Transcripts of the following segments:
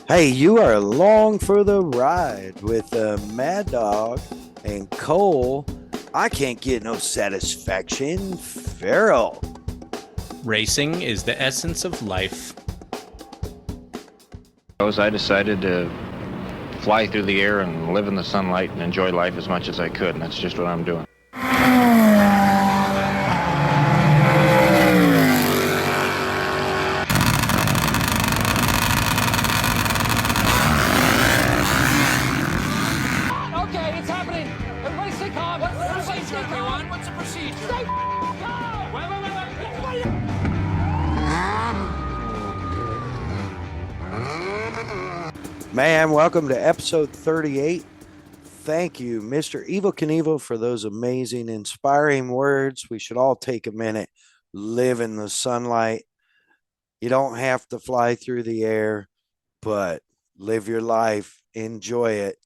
Hey, you are along for the ride with Mad Dog and Cole. I can't get no satisfaction. Farrell. Racing is the essence of life. I decided to fly through the air and live in the sunlight and enjoy life as much as I could, and that's just what I'm doing. Okay, it's happening. Everybody stay calm. Everybody stay calm. What's the procedure? Stay calm. Wait. Man, welcome to episode 38. Thank you, Mr. Evil Knievel, for those amazing, inspiring words. We should all take a minute, live in the sunlight. You don't have to fly through the air, but live your life, enjoy it.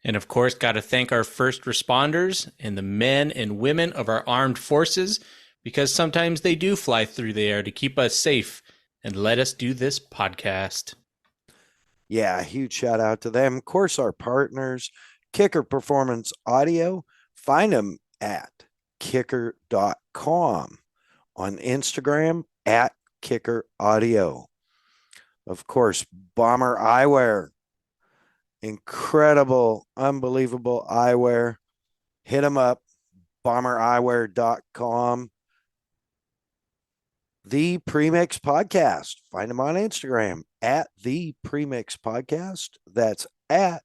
And of course, got to thank our first responders and the men and women of our armed forces, because sometimes they do fly through the air to keep us safe and let us do this podcast. Yeah, huge shout out to them. Of course, our partners, Kicker Performance Audio. Find them at kicker.com, on Instagram at Kicker Audio. Of course, Bomber Eyewear. Incredible, unbelievable eyewear. Hit them up, bombereyewear.com. The Premix Podcast. Find them on Instagram at The Premix Podcast. That's at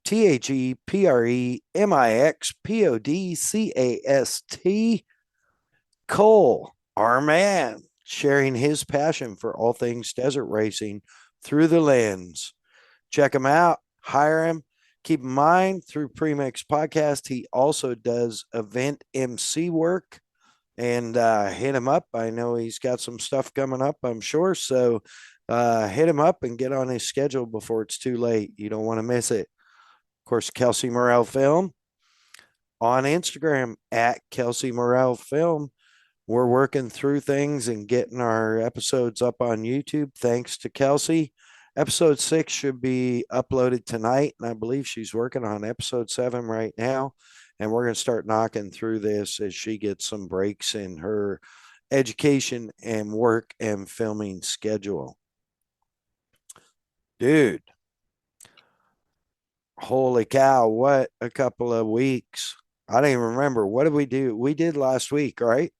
ThePremixPodcast. Cole, our man, sharing his passion for all things desert racing through the lens. Check him out, hire him. Keep in mind, through Premix Podcast, he also does event MC work. And hit him up. I know he's got some stuff coming up, I'm sure. So hit him up and get on his schedule before it's too late. You don't want to miss it. Of course, Kelsey Morrell Film on Instagram at Kelsey Morrell Film. We're working through things and getting our episodes up on YouTube. Thanks to Kelsey. Episode 6 should be uploaded tonight, and I believe she's working on episode 7 right now. And we're going to start knocking through this as she gets some breaks in her education and work and filming schedule. Dude, holy cow, what a couple of weeks. I don't even remember. What did we do? We did last week, right?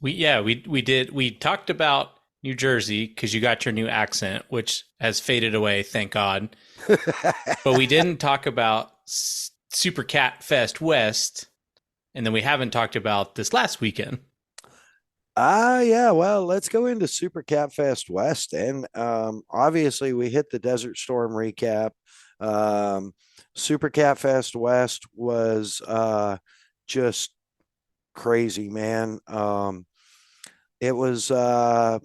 We did. We talked about New Jersey because you got your new accent, which has faded away, thank God. But we didn't talk about Super Cat Fest West, and then we haven't talked about this last weekend. Yeah, well, let's go into Super Cat Fest West. And obviously, we hit the Desert Storm recap. Super Cat Fest West was just crazy, man. It was hot.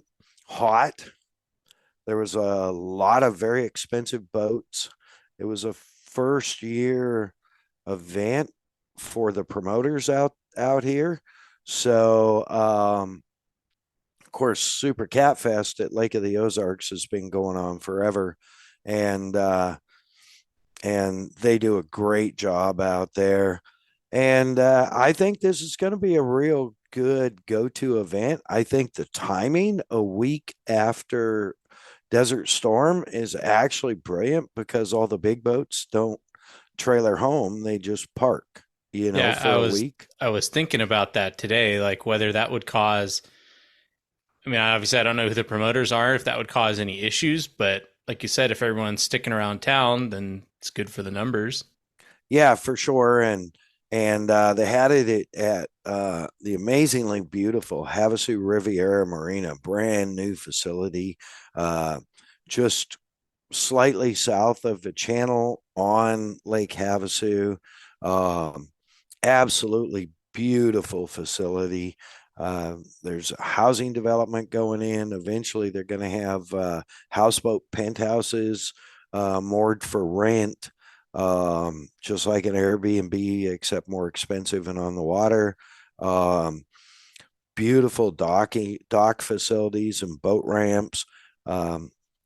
There was a lot of very expensive boats. It was a first year event for the promoters out here. So of course, Super Cat Fest at Lake of the Ozarks has been going on forever, and they do a great job out there. And I think this is going to be a real good go-to event. I think the timing a week after Desert Storm is actually brilliant because all the big boats don't trailer home, they just park, for a week. I was thinking about that today, like whether that would cause, I mean, obviously I don't know who the promoters are, if that would cause any issues, but like you said, if everyone's sticking around town, then it's good for the numbers. Yeah, for sure. And they had it at the amazingly beautiful Havasu Riviera Marina, brand new facility, just slightly south of the channel on Lake Havasu. Absolutely beautiful facility. There's a housing development going in. Eventually, they're going to have houseboat penthouses moored for rent, just like an Airbnb, except more expensive and on the water. Beautiful dock facilities and boat ramps.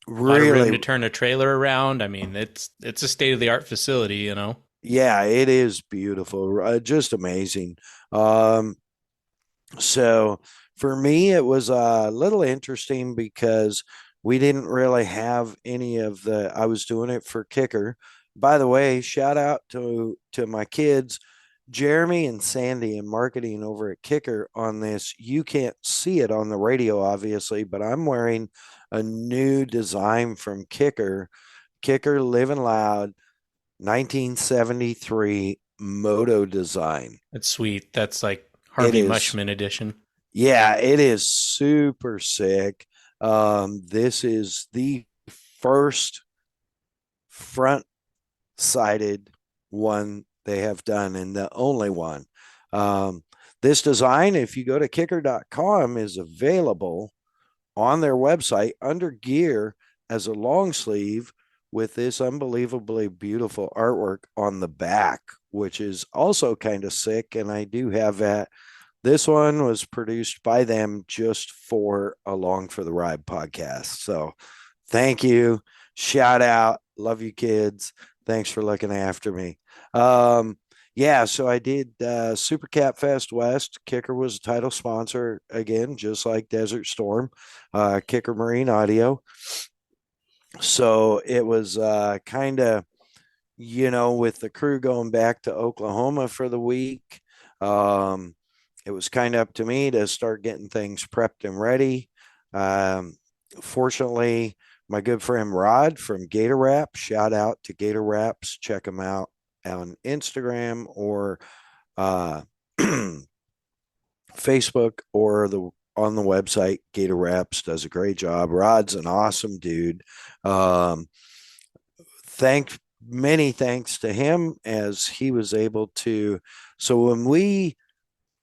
A lot of room Really, to turn a trailer around. I mean, it's a state of the art facility, you know. yeah, it is beautiful, just amazing. Um, so for me, it was a little interesting because we didn't really have any of the. I was doing it for kicker. By the way, shout out to my kids, Jeremy and Sandy in marketing over at Kicker on this. You can't see it on the radio, obviously, but I'm wearing a new design from Kicker. Kicker Living Loud 1973 moto design. It's sweet. That's like It Harvey is, Mushman edition. yeah, it is super sick. This is the first front sided one they have done and the only one. Um, this design, if you go to kicker.com, is available on their website under gear as a long sleeve with this unbelievably beautiful artwork on the back, which is also kind of sick. And I do have that. This one was produced by them just for Along for the Ride podcast. So thank you. Shout out. Love you, kids. Thanks for looking after me. Yeah, so I did Super Cat Fest West. Kicker was a title sponsor again, just like Desert Storm, Kicker Marine Audio. So it was kind of, with the crew going back to Oklahoma for the week. It was kind of up to me to start getting things prepped and ready. Um, Fortunately, my good friend Rod from Gator Wrap, shout out to Gator Wraps. Check them out on Instagram or uh, Facebook or the on the website. Gator Wraps does a great job. Rod's an awesome dude. Um, Many thanks to him as he was able to. So when we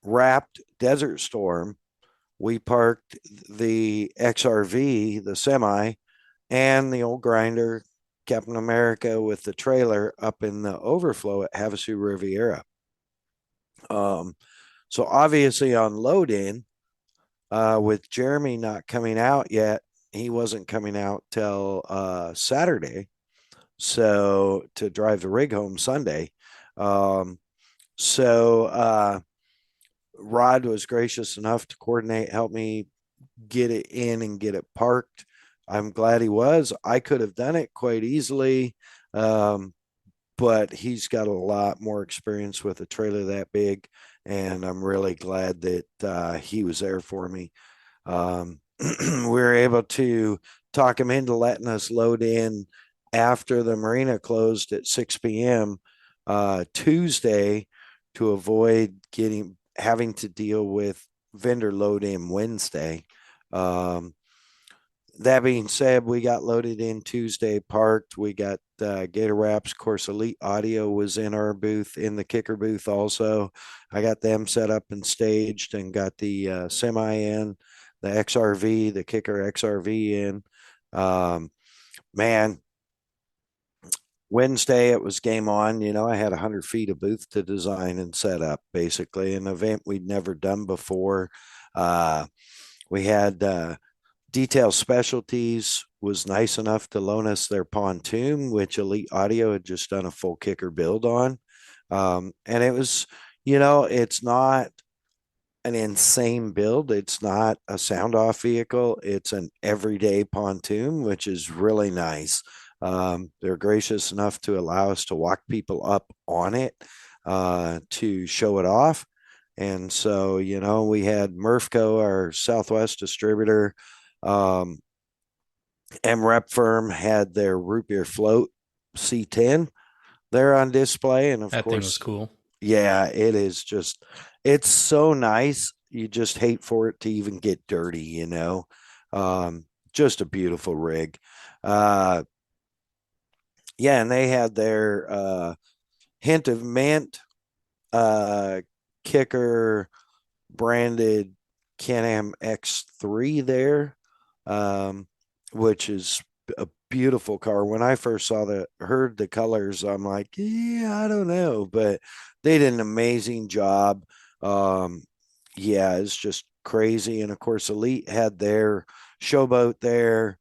wrapped Desert Storm, we parked the XRV, the semi, and the old grinder, Captain America with the trailer up in the overflow at Havasu Riviera. So obviously on load in, with Jeremy not coming out yet, he wasn't coming out till Saturday. So to drive the rig home Sunday. Um, so Rod was gracious enough to coordinate, help me get it in and get it parked. I'm glad he was. I could have done it quite easily, but he's got a lot more experience with a trailer that big, and I'm really glad that he was there for me. We were able to talk him into letting us load in after the marina closed at 6 p.m. Tuesday to avoid having to deal with vendor load in Wednesday. That being said, we got loaded in Tuesday, parked. We got Gator Wraps. Of course, Elite Audio was in our booth, in the kicker booth also. I got them set up and staged and got the semi in, the XRV, the kicker XRV in. Man, Wednesday it was game on. I had 100 feet of booth to design and set up, basically an event we'd never done before. We had Detail Specialties was nice enough to loan us their pontoon, which Elite Audio had just done a full kicker build on. And it was, it's not an insane build. It's not a sound off vehicle. It's an everyday pontoon, which is really nice. They're gracious enough to allow us to walk people up on it to show it off. And so, we had Murphco, our Southwest distributor, MREP firm had their root beer float C10 there on display. And of That thing was course, cool. yeah, it's so nice. You just hate for it to even get dirty, just a beautiful rig. Yeah, and they had their Hint of Mint kicker branded Can-Am X3 there, which is a beautiful car. When I first heard the colors, I'm like, yeah, I don't know, but they did an amazing job. Yeah, it's just crazy. And of course, Elite had their showboat there.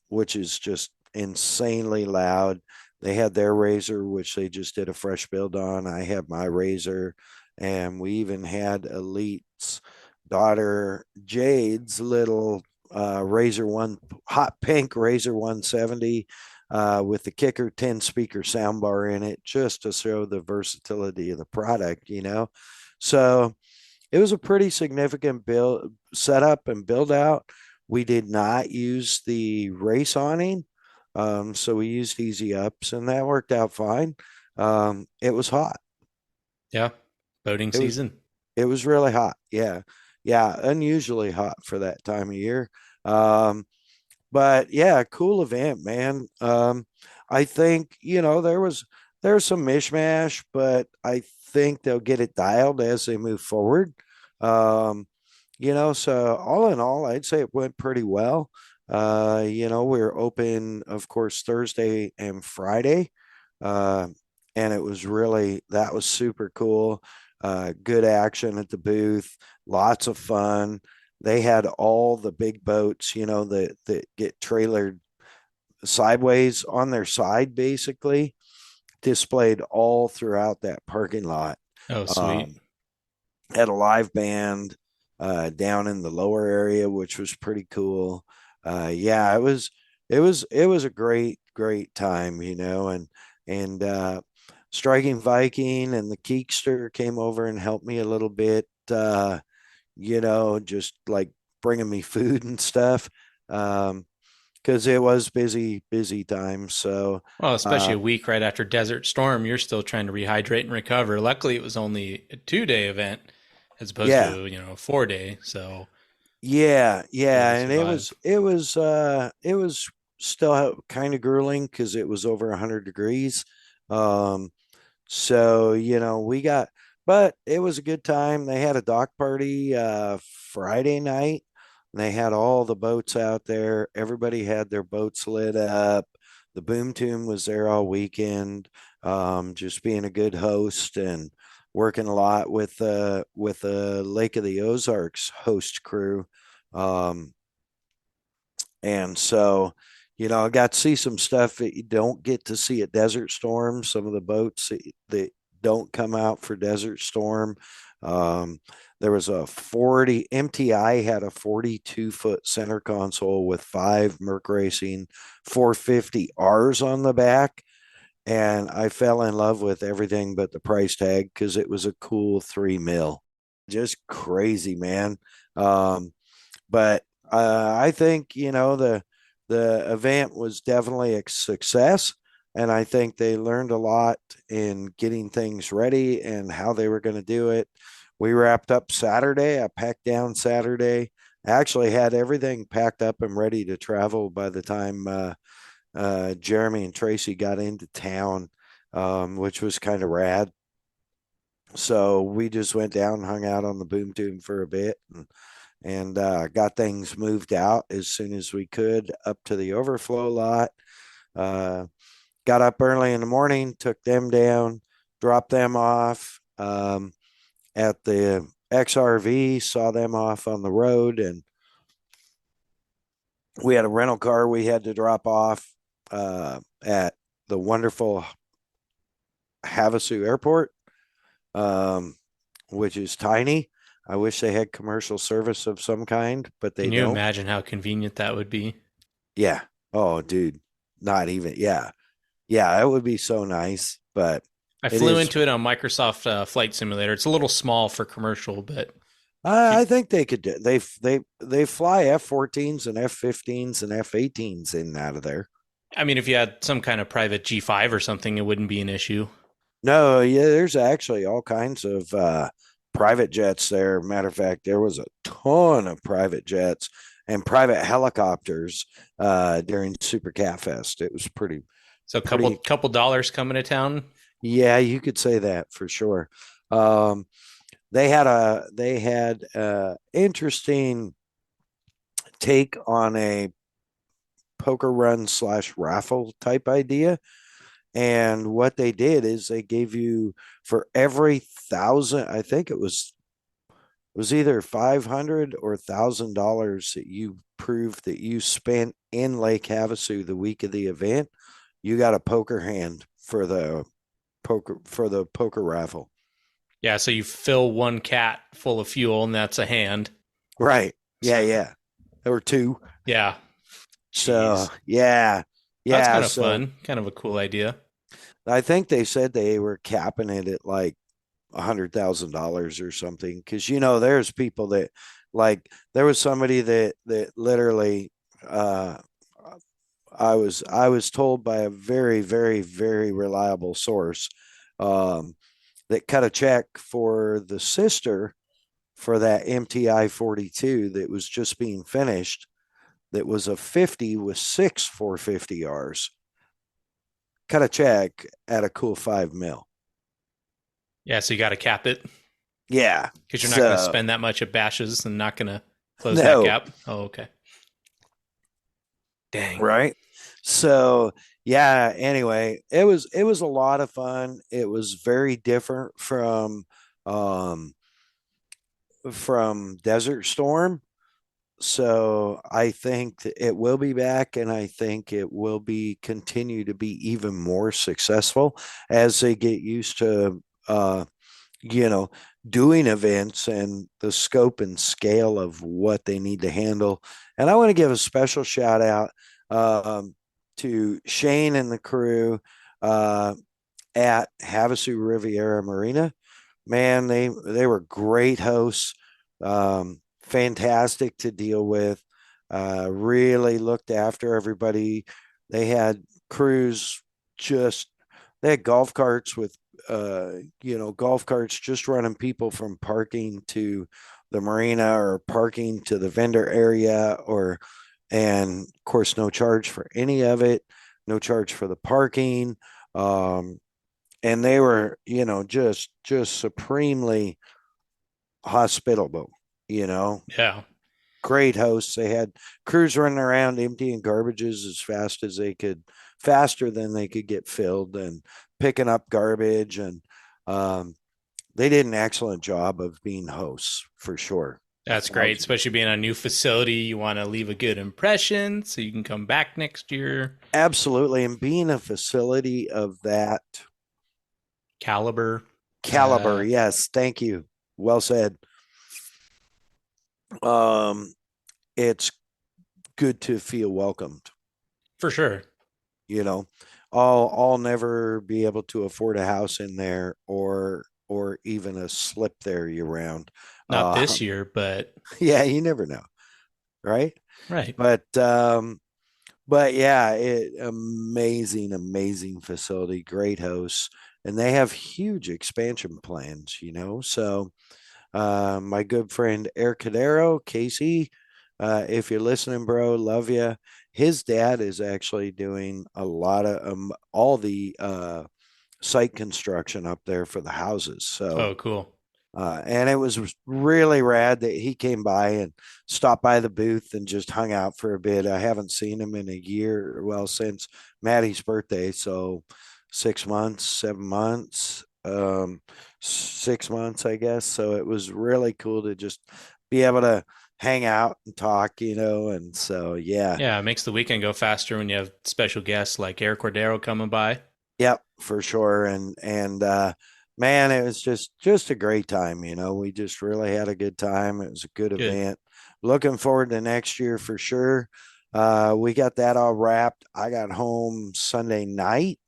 which is just insanely loud. They had their razor, which they just did a fresh build on. I had my razor, and we even had Elite's daughter Jade's little Razor One hot pink Razor 170 with the kicker 10 speaker soundbar in it, just to show the versatility of the product, you know. So it was a pretty significant build setup and build out. We did not use the race awning, so we used easy ups, and that worked out fine. It was hot. Yeah. Boating It was season. it was really hot. Yeah, yeah, unusually hot for that time of year. Um, but yeah, cool event, man. I think there's some mishmash, but I think they'll get it dialed as they move forward. So all in all, I'd say it went pretty well. We're open, of course, Thursday and Friday. Uh, and that was super cool. Good action at the booth, lots of fun. They had all the big boats, that get trailered sideways on their side, basically displayed all throughout that parking lot. Oh, sweet. Um, had a live band down in the lower area, which was pretty cool. Yeah, it was a great time, and Striking Viking and the Keekster came over and helped me a little bit. Just like bringing me food and stuff. Because it was busy time. So, Well, especially uh, a week right after Desert Storm, you're still trying to rehydrate and recover. Luckily, it was only a 2 day event as opposed yeah, to, a 4 day. So yeah, you're yeah, able to and it was survive. it was it was still kind of grueling because it was over 100 degrees. Um, So, but it was a good time. They had a dock party Friday night. And they had all the boats out there. Everybody had their boats lit up. The Boom Tune was there all weekend, just being a good host and working a lot with the Lake of the Ozarks host crew. Um, and so, I got to see some stuff that you don't get to see at Desert Storm. Some of the boats that don't come out for Desert Storm. Um, there was a 40 MTI had a 42-foot center console with 5 Merc Racing 450 R's on the back. And I fell in love with everything but the price tag because it was a cool 3 mil. Just crazy, man. Um, but I think the event was definitely a success, and I think they learned a lot in getting things ready and how they were going to do it. We wrapped up Saturday. I packed down Saturday. I actually had everything packed up and ready to travel by the time Jeremy and Tracy got into town, which was kind of rad. So we just went down, hung out on the boom tube for a bit, and got things moved out as soon as we could up to the overflow lot. Uh, got up early in the morning, took them down, dropped them off at the XRV, saw them off on the road, and we had a rental car we had to drop off at the wonderful Havasu Airport, um, which is tiny. I wish they had commercial service of some kind, but they Can you don't. imagine how convenient that would be? Yeah. Oh, dude. Not even. Yeah. Yeah. It would be so nice, but I it flew is. into it on Microsoft Flight Simulator. It's a little small for commercial, but if I you, think they could do. They fly F-14s and F-15s and F-18s in and out of there. I mean, if you had some kind of private G5 or something, it wouldn't be an issue. No, yeah, there's actually all kinds of private jets there. Matter of fact, there was a ton of private jets and private helicopters during Super Cat Fest. It was So a couple pretty. couple dollars coming to town. Yeah, you could say that for sure. Um, they had interesting take on a poker run slash raffle type idea. And what they did is they gave you for every thousand, I think it was either 500 or $1,000 that you prove that you spent in Lake Havasu the week of the event, you got a poker hand for the poker raffle. Yeah, so you fill one cat full of fuel, and that's a hand. Right. Yeah, yeah. There were two. Yeah. So Jeez. yeah. That's Yeah. kind of So fun. Kind of a cool idea. I think they said they were capping it at like $100,000 or something. Cause there's people that like there was somebody that literally I was told by a very, very, very reliable source um that cut a check for the sister for that MTI 42 that was just being finished, that was a 50 with six 450Rs. Cut a check at a cool 5 mil. Yeah, so you got to cap it Yeah. because you're not going to So spend that much at bashes and not going to close that no, gap. Oh, okay. Dang. right. So yeah, anyway, it was a lot of fun. It was very different um from Desert Storm. So I think that it will be back, and I think it will be continue to be even more successful as they get used to you know doing events and the scope and scale of what they need to handle. And I want to give a special shout out um, to Shane and the crew uh, at Havasu Riviera Marina. Man, they were great hosts, fantastic to deal with. Really looked after everybody. They had crews just they had golf carts with golf carts just running people from parking to the marina or parking to the vendor area, or and of course no charge for any of it, no charge for the parking. And they were just supremely hospitable, you know Yeah. great hosts. They had crews running around emptying garbages as fast as they could, faster than they could get filled, and picking up garbage. And um, they did an excellent job of being hosts for sure. That's great, especially being a new facility. You want to leave a good impression so you can come back next year. Absolutely. And being a facility of that Caliber. caliber, yes, thank you. Well said. Um, it's good to feel welcomed. For sure. You know, I'll never be able to afford a house in there, or even a slip there year round. Not this Um, year, but yeah, you never know, right? right. But yeah, amazing, amazing facility, great hosts, and they have huge expansion plans. So my good friend Eric Cadero, Casey, if you're listening, bro, love you. His dad is actually doing a lot of all the site construction up there for the houses. So, Oh, cool. and it was really rad that he came by and stopped by the booth and just hung out for a bit. I haven't seen him in a year, well, since Maddie's birthday. So 6 months, 7 months, 6 months, I guess. So it was really cool to just be able to hang out and talk, and so, yeah. Yeah, it makes the weekend go faster when you have special guests like Eric Cordero coming by. Yep, for sure. And man, it was just a great time. We just really had a good time. It was a good Good. event. Looking forward to next year for sure. We got that all wrapped. I got home Sunday night.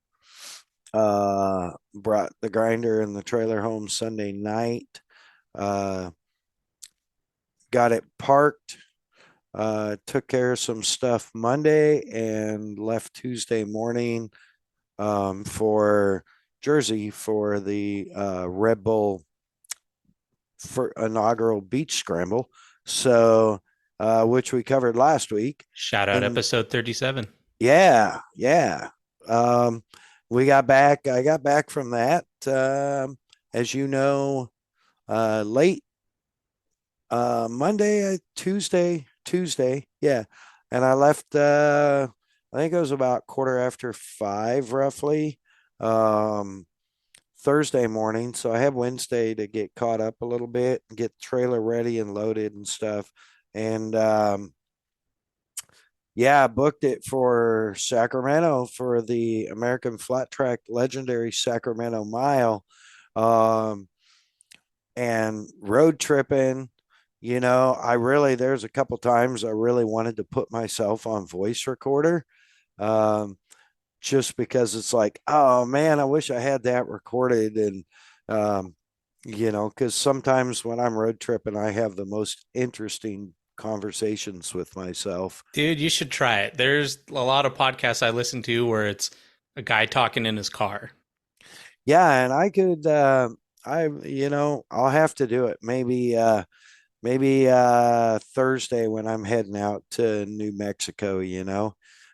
Brought the grinder and the trailer home Sunday night. Got it parked. Took care of some stuff Monday and left Tuesday morning for Jersey for the Red Bull for inaugural beach scramble. So, which we covered last week. Shout out And episode 37. yeah, yeah. We got back. I got back from that, as you know, late Monday, Tuesday. Yeah. And I left, I think it was about 5:15 roughly, um, Thursday morning. So I have Wednesday to get caught up a little bit, get the trailer ready and loaded and stuff. And Yeah, I booked it for Sacramento for the American Flat Track legendary Sacramento Mile. Um, and road tripping. I really, there's a couple times I really wanted to put myself on voice recorder, um, just because it's like, oh man, I wish I had that recorded. And, um, because sometimes when I'm road tripping, I have the most interesting conversations with myself. Dude, you should try it. There's a lot of podcasts I listen to where it's a guy talking in his car. Yeah, and I could, I'll have to do it. Maybe Thursday when I'm heading out to New Mexico.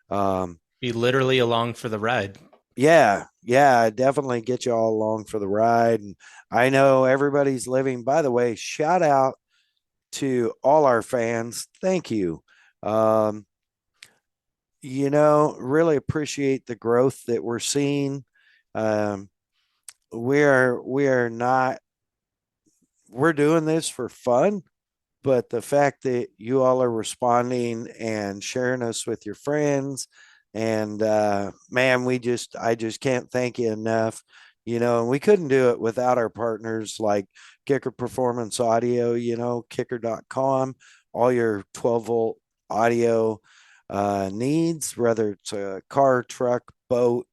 Um, Be literally along for the ride. yeah, definitely get you all along for the ride. And I know everybody's living. By the way, shout out to all our fans. Thank you. Um, really appreciate the growth that we're seeing. Um, we are not, we're doing this for fun, but the fact that you all are responding and sharing us with your friends, and man, I just can't thank you enough. And we couldn't do it without our partners like Kicker Performance Audio, kicker.com, all your 12-volt audio needs, whether it's a car, truck, boat,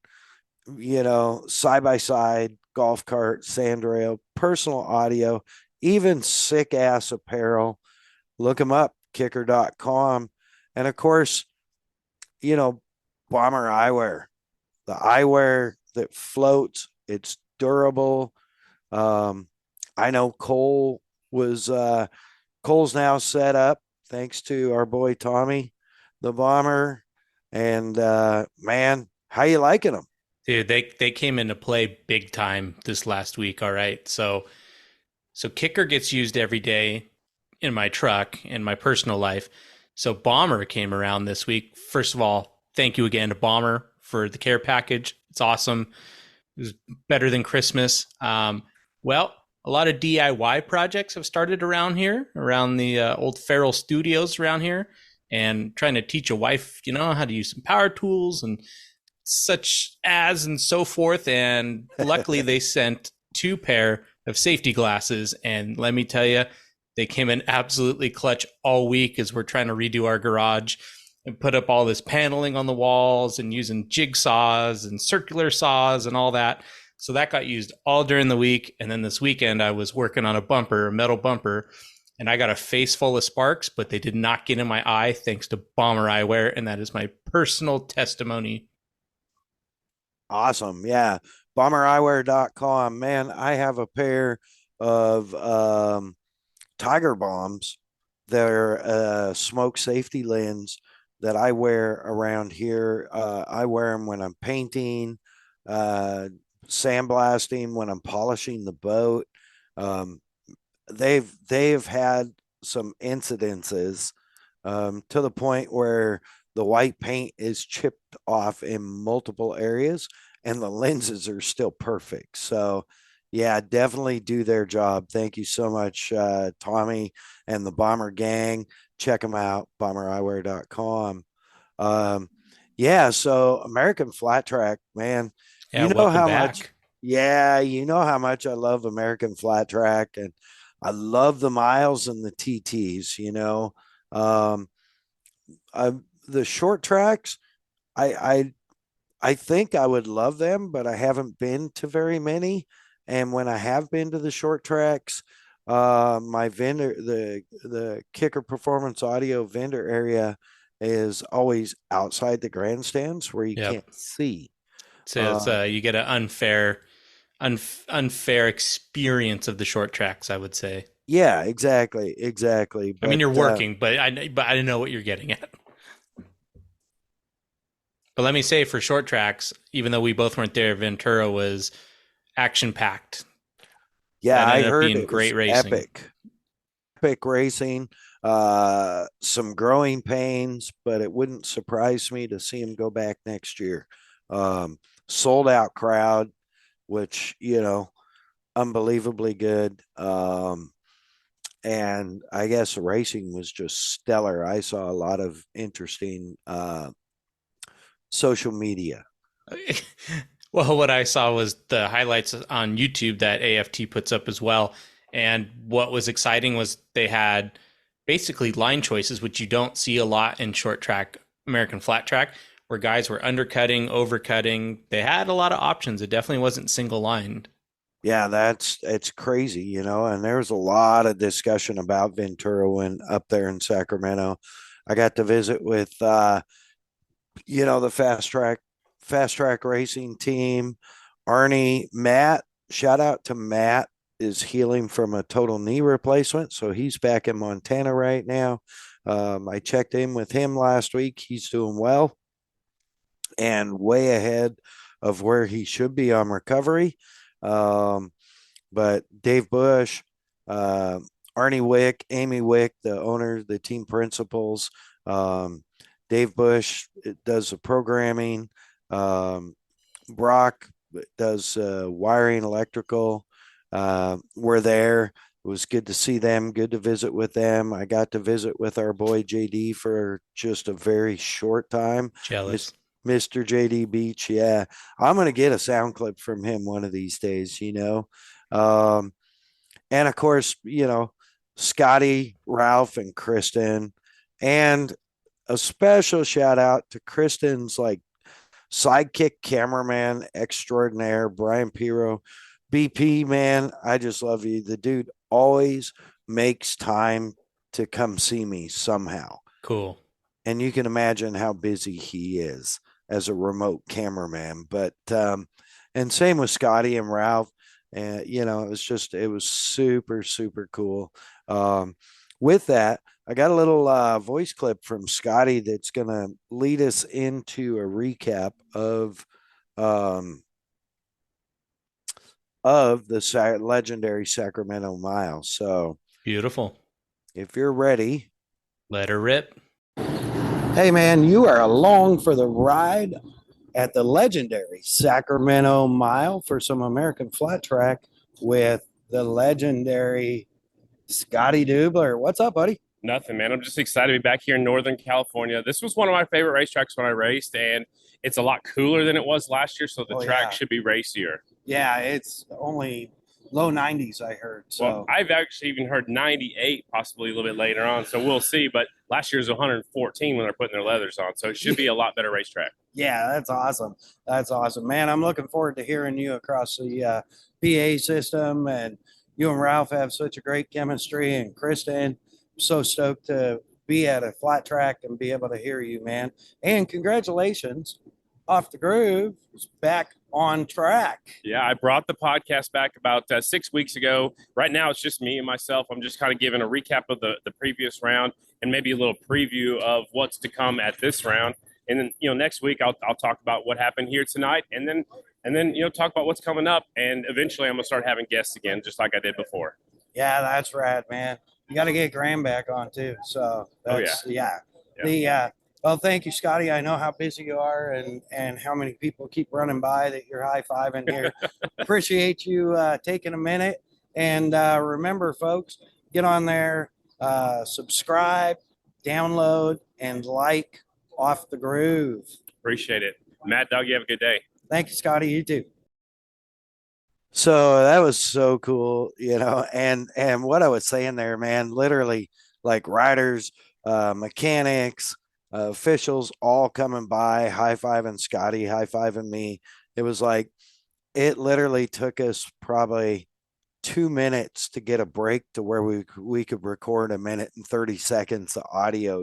side by side, golf cart, sand rail, personal audio, even sick ass apparel. Look them up, kicker.com. And of course, you know, Bomber Eyewear, the eyewear that floats, it's durable. Um, I know Cole's now set up thanks to our boy Tommy, the bomber. And man, how you liking them? Dude, they came into play big time this last week, all right? So Kicker gets used every day in my truck in my personal life. So Bomber came around this week. First of all, thank you again to Bomber for the care package. It's awesome. It was better than Christmas. Well, a lot of DIY projects have started around here, around the old Feral Studios around here, and trying to teach a wife, how to use some power tools and such as and so forth. And luckily, they sent two pair of safety glasses. And let me tell you, they came in absolutely clutch all week as we're trying to redo our garage and put up all this paneling on the walls and using jigsaws and circular saws and all that. So that got used all during the week. And then this weekend, I was working on a metal bumper, and I got a face full of sparks, but they did not get in my eye thanks to Bomber Eyewear. And that is my personal testimony. Awesome. Yeah. BomberEyewear.com. Man, I have a pair of Tiger Bombs. They're a smoke safety lens that I wear around here. I wear them when I'm painting, uh, sandblasting, when I'm polishing the boat. Um, they've had some incidences, to the point where the white paint is chipped off in multiple areas and the lenses are still perfect. So, yeah, definitely do their job. Thank you so much, Tommy and the Bomber Gang. Check them out, bombereyewear.com. Um, yeah, so American Flat Track, man, Yeah, you know welcome how much, back. yeah, you know how much I love American Flat Track, and I love the miles and the TTs, Um, I, the short tracks, I, I I think I would love them, but I haven't been to very many. And when I have been to the short tracks, my vendor, the Kicker Performance Audio vendor area is always outside the grandstands where you Yep. can't see. So it's Uh, you get an unfair experience of the short tracks, I would say. yeah, exactly. I mean, But you're working, but I know what you're getting at. But let me say, for short tracks, even though we both weren't there, Ventura was action packed. yeah, That I ended up heard being it was great racing. epic racing. Some growing pains, but it wouldn't surprise me to see him go back next year. Um, Sold out crowd, which unbelievably good. and I guess the racing was just stellar. I saw a lot of interesting social media. Well, what I saw was the highlights on YouTube that AFT puts up as well. And what was exciting was they had basically line choices, which you don't see a lot in short track, American flat track, where guys were undercutting, overcutting. They had a lot of options. It definitely wasn't single lined. Yeah, it's crazy, you know, and there's a lot of discussion about Ventura when up there in Sacramento. I got to visit with the fast track racing team. Matt, shout out to Matt, is healing from a total knee replacement. So he's back in Montana right now. I checked in with him last week. He's doing well and way ahead of where he should be on recovery. Um, but Dave Bush, uh, Arnie Wick, Amy Wick, the owner, the team principals, um, Dave Bush does the programming. Brock does wiring, electrical. We're there. It was good to see them. Good to visit with them. I got to visit with our boy JD for just a very short time. Jealous. Mr. JD Beach. Yeah. I'm going to get a sound clip from him one of these days, you know. Um, and of course, Scotty, Ralph, and Kristen. And a special shout out to Kristen's like sidekick cameraman extraordinaire, Brian Piro. BP, man, I just love you. The dude always makes time to come see me somehow. Cool. And you can imagine how busy he is as a remote cameraman. But, and same with Scotty and Ralph. And, it was super, super cool. With that, I got a little voice clip from Scotty that's going to lead us into a recap of the legendary Sacramento Mile. So, Beautiful. if you're ready, let her rip. Hey, man, you are along for the ride at the legendary Sacramento Mile for some American flat track with the legendary Scottie Deubler. What's up, buddy? Nothing, man. I'm just excited to be back here in Northern California. This was one of my favorite racetracks when I raced, and it's a lot cooler than it was last year, so the track should be racier. Yeah, it's only low 90s, I heard. So Well, I've actually even heard 98, possibly a little bit later on, so we'll see. But last year's 114 when they're putting their leathers on, so it should be a lot better racetrack. Yeah, that's awesome. That's awesome, man. I'm looking forward to hearing you across the PA system, and you and Ralph have such a great chemistry, and Kristen, I'm so stoked to be at a flat track and be able to hear you, man. And congratulations, Off the Groove is back on track. Yeah, I brought the podcast back about 6 weeks ago. Right now, it's just me and myself. I'm just kind of giving a recap of the previous round and maybe a little preview of what's to come at this round. And then, next week I'll talk about what happened here tonight, and then talk about what's coming up. And eventually I'm gonna start having guests again, just like I did before. Yeah, that's rad, man. You got to get Graham back on too. So that's well, thank you, Scotty. I know how busy you are and how many people keep running by that you're high-fiving here. Appreciate you taking a minute. And remember, folks, get on there, subscribe, download, and like Off the Groove. Appreciate it. Mad Dog, you have a good day. Thank you, Scotty. You too. So that was so cool, and what I was saying there, man, literally like riders, mechanics, officials all coming by, high-fiving Scotty, high-fiving me. It was like, it literally took us probably 2 minutes to get a break to where we could record a minute and 30 seconds of audio,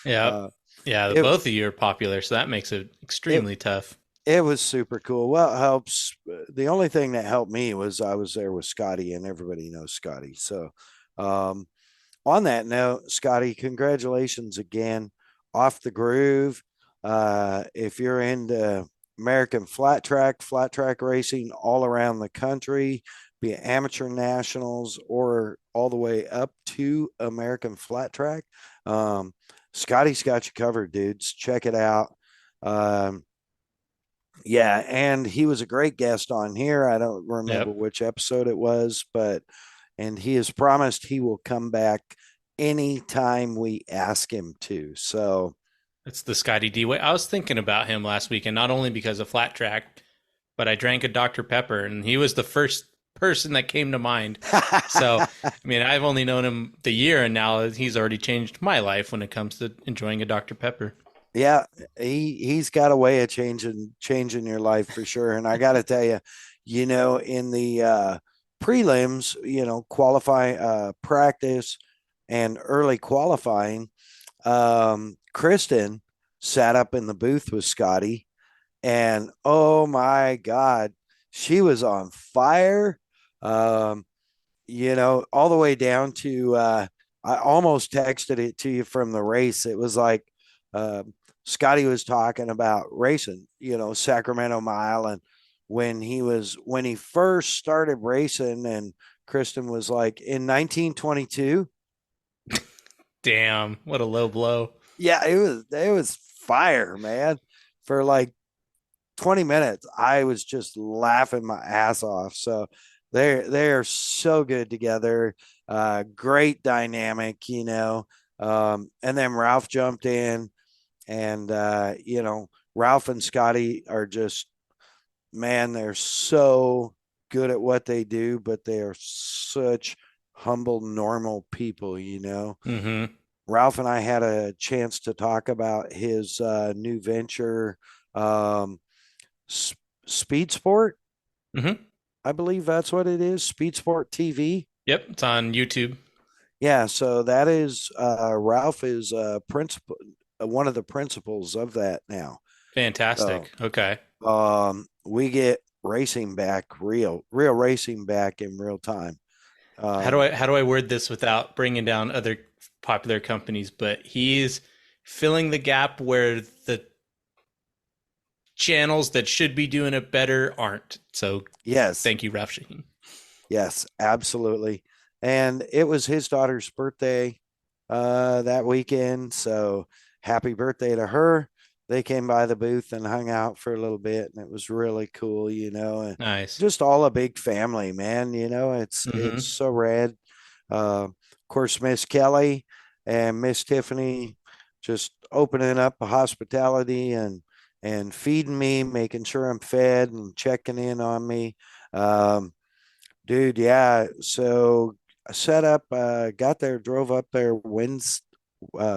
Yeah. Both of you are popular, so that makes it extremely tough. It was super cool. Well, it helps. The only thing that helped me was I was there with Scotty, and everybody knows Scotty. So, on that note, Scotty, congratulations again. Off the Groove. If you're into American flat track racing all around the country, be it amateur nationals or all the way up to American flat track, Scotty's got you covered, dudes. Check it out. Yeah, and he was a great guest on here. I don't remember which episode it was, but and he has promised he will come back anytime we ask him to. So It's the Scottie D way. I was thinking about him last weekend, not only because of flat track, but I drank a Dr. Pepper, and he was the first person that came to mind. So, I mean, I've only known him the year, and now he's already changed my life when it comes to enjoying a Dr. Pepper. yeah, he's got a way of changing your life for sure. And I got to tell you, in the prelims, qualify practice and early qualifying, Kristen sat up in the booth with Scottie, and oh my God, she was on fire. Um, all the way down to I almost texted it to you from the race. It was like uh, Scottie was talking about racing, Sacramento Mile, and when he first started racing, and Kristen was like in 1922. Damn, what a low blow. Yeah, it was fire, man. For like 20 minutes, I was just laughing my ass off. So they're so good together. Great dynamic, and then Ralph jumped in, and Ralph and Scottie are just, man, they're so good at what they do, but they are such humble, normal people. Mm-hmm. Ralph and I had a chance to talk about his new venture, um, Speed Sport. Mm-hmm. I believe that's what it is. Speed Sport TV. Yep, it's on YouTube. Yeah, so that is Ralph is principal, one of the principals of that now. So Fantastic. Okay. we get racing back, real racing back in real time. How do I word this without bringing down other popular companies? But he's filling the gap where the channels that should be doing it better aren't. So Yes, thank you, Ralph Shaheen. yes, absolutely. And it was his daughter's birthday that weekend. So happy birthday to her. They came by the booth and hung out for a little bit, and it was really cool, and Nice. just all a big family, man. It's Mm-hmm. so rad. Of course, Miss Kelly and Miss Tiffany just opening up a hospitality and feeding me, making sure I'm fed and checking in on me. Um, Dude, yeah. So I set up, got there, drove up there Wednesday,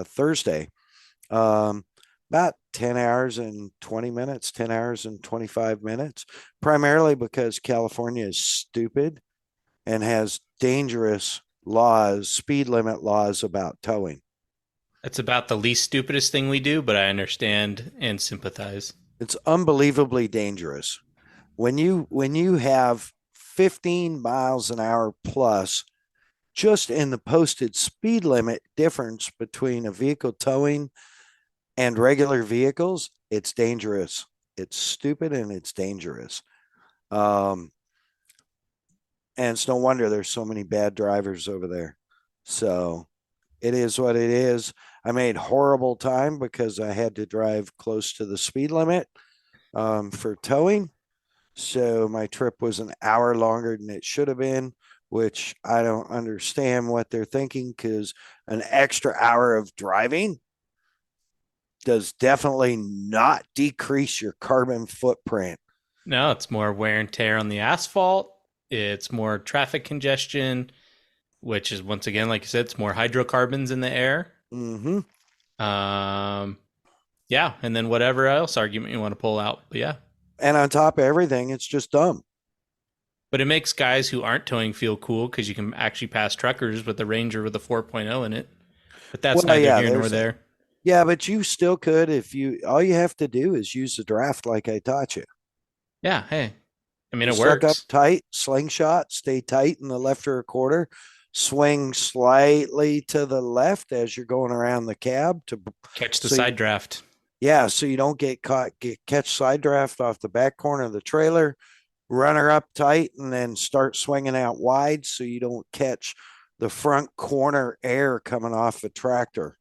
Thursday, um, about 10 hours and 20 minutes, 10 hours and 25 minutes, primarily because California is stupid and has dangerous laws, speed limit laws about towing. That's about the least stupidest thing we do, but I understand and sympathize. It's unbelievably dangerous. When you have 15 miles an hour plus just in the posted speed limit difference between a vehicle towing and regular vehicles, it's dangerous. It's stupid and it's dangerous. Um, and it's no wonder there's so many bad drivers over there. So it is what it is. I made horrible time because I had to drive close to the speed limit for towing. So my trip was an hour longer than it should have been, which I don't understand what they're thinking, because an extra hour of driving does definitely not decrease your carbon footprint. No, it's more wear and tear on the asphalt. It's more traffic congestion, which is, once again, like you said, it's more hydrocarbons in the air. Mm-hmm. Um, yeah, and then whatever else argument you want to pull out. But yeah, And on top of everything, it's just dumb. but it makes guys who aren't towing feel cool because you can actually pass truckers with the Ranger with a 4.0 in it. But that's Well, neither yeah, here nor there's there. Yeah, but you still could, if all you have to do is use the draft like I taught you. Yeah, hey, I mean, it Suck up works. tight, slingshot, stay tight in the left rear quarter, swing slightly to the left as you're going around the cab Catch the so you, side draft. yeah, so you don't get caught, catch side draft off the back corner of the trailer, run her up tight, and then start swinging out wide so you don't catch the front corner air coming off the tractor.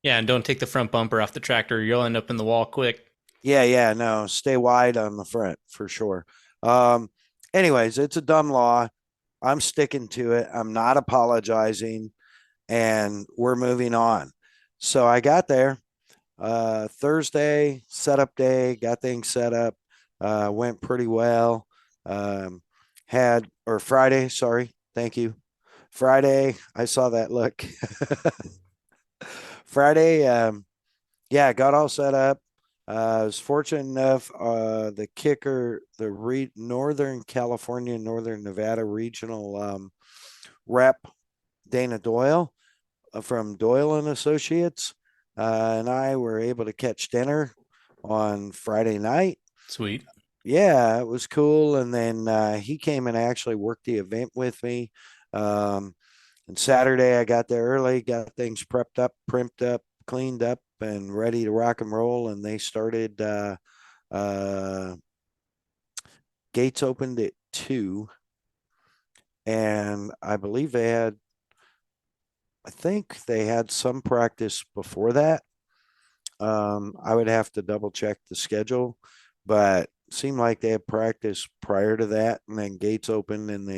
Yeah, and don't take the front bumper off the tractor. You'll end up in the wall quick. Yeah, no, stay wide on the front for sure. Um, Anyways, it's a dumb law. I'm sticking to it. I'm not apologizing, and we're moving on. So I got there Thursday, setup day, got things set up, went pretty well. Um, had or Friday, sorry, thank you. Friday, I saw that look. Friday, yeah, got all set up. I was fortunate enough, the kicker, Northern California, Northern Nevada regional rep, Dana Doyle from Doyle and Associates, and I were able to catch dinner on Friday night. Sweet. Yeah, it was cool. And then he came and actually worked the event with me. Um, and Saturday, I got there early, got things prepped up, primped up, cleaned up, and ready to rock and roll. And they started, uh, gates opened at 2. And I think they had some practice before that. I would have to double check the schedule, but seemed like they had practice prior to that, and then gates opened and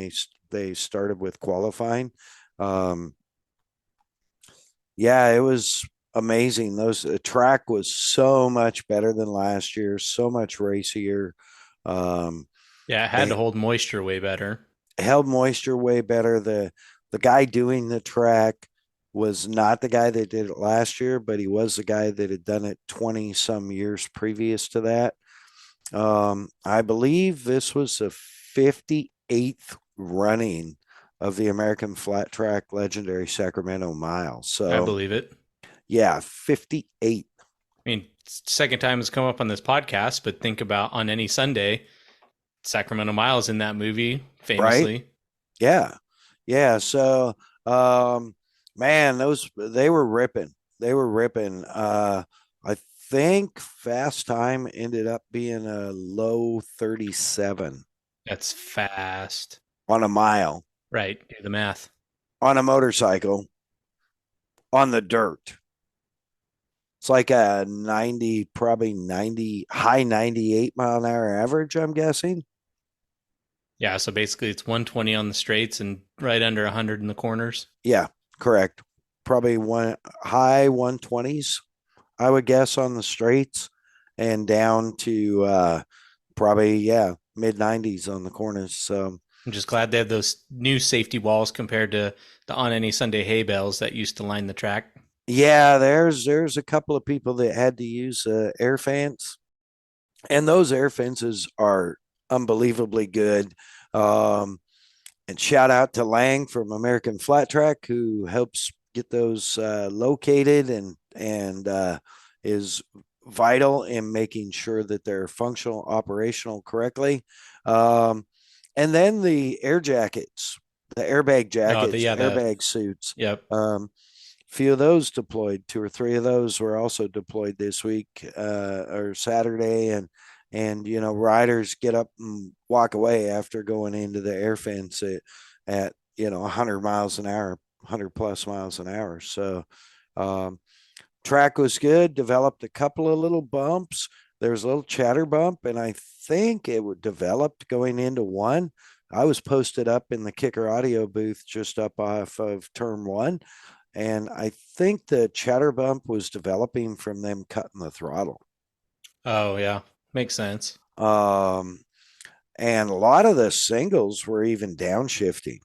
they started with qualifying. Um, yeah, it was amazing. The track was so much better than last year, so much racier. Um, Yeah, it had to they hold moisture way better. held moisture way better. The guy doing the track was not the guy that did it last year, but he was the guy that had done it 20 some years previous to that. I believe this was the 58th running of the American Flat Track Legendary Sacramento Mile. I So, believe it. yeah, 58. I mean, second time it's come up on this podcast, but think about on any Sunday, Sacramento Miles in that movie, Right? famously. Yeah. Yeah. So, um, man, they were ripping. They were ripping. I think fast time ended up being a low 37 That's fast. on a mile Right. Do the math. on a motorcycle on the dirt. It's like a 90, probably 90, high 98 mile an hour average, I'm guessing. Yeah. So basically, it's 120 on the straights and right under 100 in the corners. Yeah, correct. Probably one high 120s, I would guess, on the straights, and down to probably, yeah, mid 90s on the corners. So, I'm just glad they have those new safety walls compared to the on any Sunday hay bales that used to line the track. yeah, there's a couple of people that had to use air fence, and those air fences are unbelievably good. Um, and shout out to Lang from American Flat Track, who helps get those located and is vital in making sure that they're functional, operational correctly. Um, and then the air jackets, the airbag No, jackets, the airbag suits. yep. Few of those deployed. 2 or 3 of those were also deployed this week or Saturday, and riders get up and walk away after going into the air fence at 100 miles an hour, 100 plus miles an hour. So um, track was good. Developed a couple of little bumps. There was a little chatter bump, and I think it would developed going into one. I was posted up in the kicker audio booth just up off of turn 1, and I think the chatter bump was developing from them cutting the throttle. Oh yeah, makes sense. Um, and a lot of the singles were even downshifting.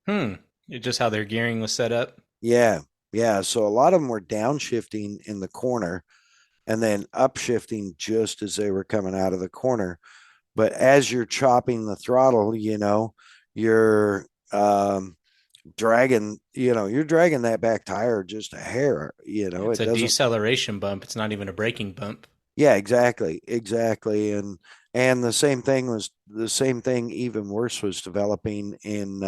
Hmm. Just how their gearing was set up. Yeah. Yeah. So a lot of them were downshifting in the corner and then upshifting just as they were coming out of the corner. But as you're chopping the throttle, you're you're dragging that back tire just a hair. It's It a doesn't. deceleration bump. It's not even a braking bump. Yeah, exactly, exactly, and the same thing. Even worse was developing in